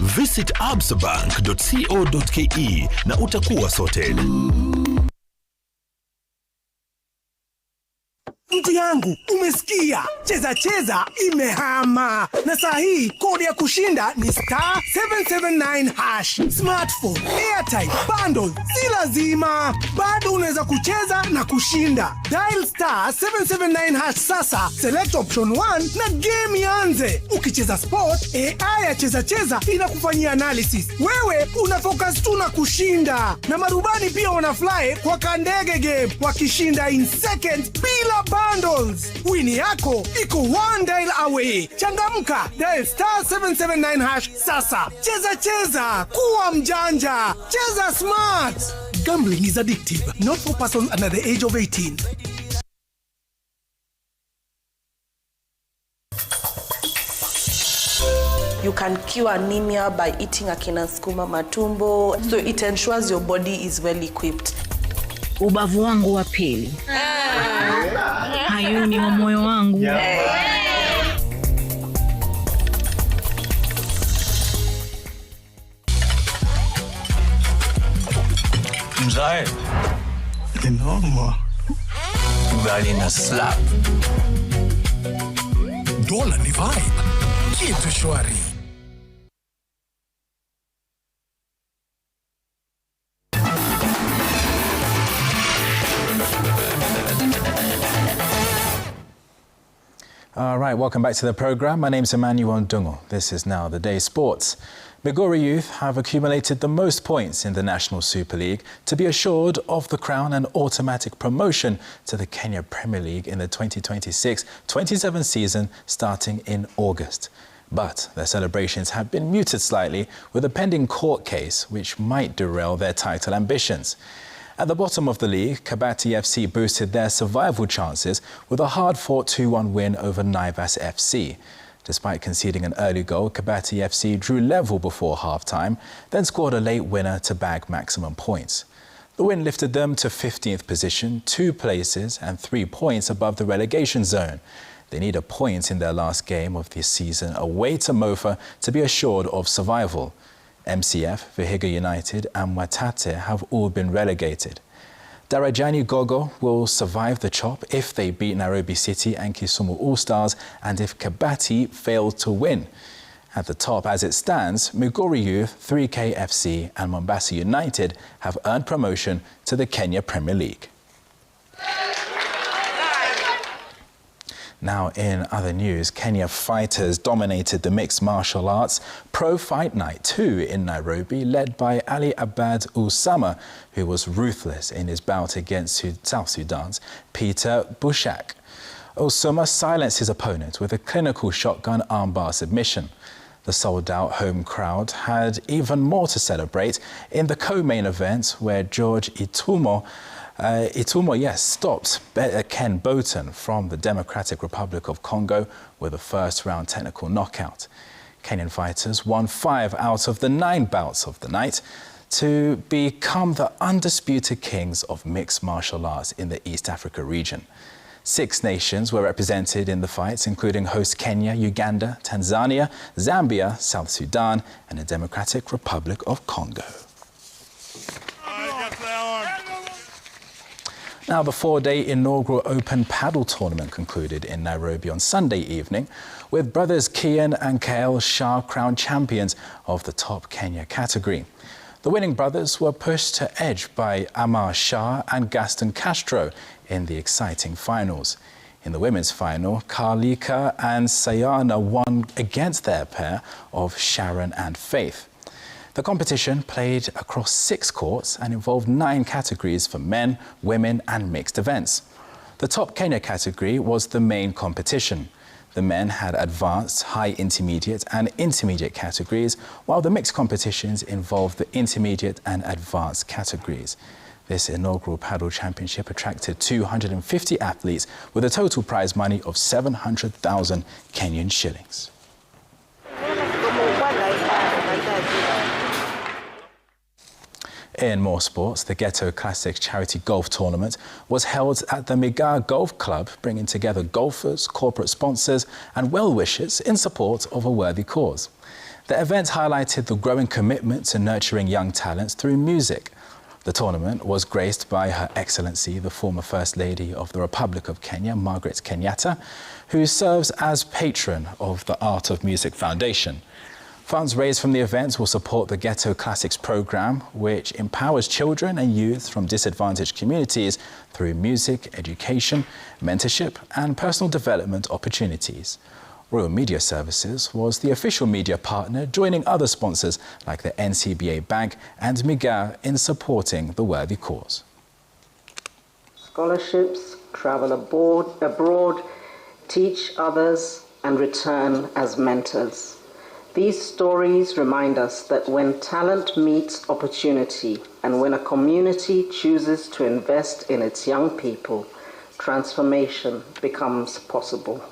Visit absabank.co.ke na utakuwa sorted. Mtu yangu, umesikia? Cheza cheza imehama. Na saa hii kodi ya kushinda ni *779#. Smartphone, airtime, bundle, si lazima. Bado unaweza kucheza na kushinda. Dial *779# sasa, select option 1 na game ianze. Ukicheza sport, AI ya cheza cheza inakufanyia analysis. Wewe unafocus tu na kushinda. Na marubani pia wanafly kwa kandege game wakishinda in seconds bila bundles. Wini yako iko one dial away. Changamka, dial *779# sasa. Cheza cheza, kuwa mjanja. Cheza smart. Gambling is addictive. Not for persons under the age of 18. You can cure anemia by eating akina skuma matumbo. So it ensures your body is well equipped. Ubavu wangu wa pili. Hayuni wa moyo wangu. Mzae. Ni noma. Ugali na slap. Dola ni vibe. Kitu shwari. All right, welcome back to the program. My name is Emmanuel Ndungo. This is Now the Day Sports. Migori Youth have accumulated the most points in the National Super League to be assured of the crown and automatic promotion to the Kenya Premier League in the 2026-27 season starting in August. But their celebrations have been muted slightly with a pending court case which might derail their title ambitions. At the bottom of the league, Kabati FC boosted their survival chances with a hard-fought 2-1 win over Naivas FC. Despite conceding an early goal, Kabati FC drew level before half-time, then scored a late winner to bag maximum points. The win lifted them to 15th position, 2 places and 3 points above the relegation zone. They need a point in their last game of this season away to Mofa to be assured of survival. MCF, Vihiga United and Mwatate have all been relegated. Darajani Gogo will survive the chop if they beat Nairobi City and Kisumu All-Stars and if Kabati fail to win. At the top as it stands, Migori Youth, 3K FC and Mombasa United have earned promotion to the Kenya Premier League. Now, in other news, Kenya fighters dominated the mixed martial arts Pro Fight Night 2 in Nairobi, led by Ali Abad Usama, who was ruthless in his bout against South Sudan's Peter Bushak. Usama silenced his opponent with a clinical shotgun armbar submission. The sold-out home crowd had even more to celebrate in the co-main event where George Itumo stopped Ken Boaton from the Democratic Republic of Congo with a first-round technical knockout. Kenyan fighters won 5 out of the 9 bouts of the night to become the undisputed kings of mixed martial arts in the East Africa region. 6 nations were represented in the fights, including host Kenya, Uganda, Tanzania, Zambia, South Sudan, and the Democratic Republic of Congo. Now, the 4-day inaugural Open Paddle Tournament concluded in Nairobi on Sunday evening, with brothers Kian and Kael Shah crowned champions of the top Kenya category. The winning brothers were pushed to edge by Amar Shah and Gaston Castro in the exciting finals. In the women's final, Karlika and Sayana won against their pair of Sharon and Faith. The competition played across 6 courts and involved 9 categories for men, women and mixed events. The top Kenya category was the main competition. The men had advanced, high intermediate and intermediate categories, while the mixed competitions involved the intermediate and advanced categories. This inaugural paddle championship attracted 250 athletes with a total prize money of 700,000 Kenyan shillings. In more sports, the Ghetto Classic Charity Golf Tournament was held at the Migaa Golf Club, bringing together golfers, corporate sponsors and well-wishers in support of a worthy cause. The event highlighted the growing commitment to nurturing young talents through music. The tournament was graced by Her Excellency, the former First Lady of the Republic of Kenya, Margaret Kenyatta, who serves as patron of the Art of Music Foundation. Funds raised from the events will support the Ghetto Classics program, which empowers children and youth from disadvantaged communities through music, education, mentorship and personal development opportunities. Royal Media Services was the official media partner, joining other sponsors like the NCBA Bank and Migaa in supporting the worthy cause. Scholarships, travel abroad, teach others and return as mentors. These stories remind us that when talent meets opportunity and when a community chooses to invest in its young people, transformation becomes possible.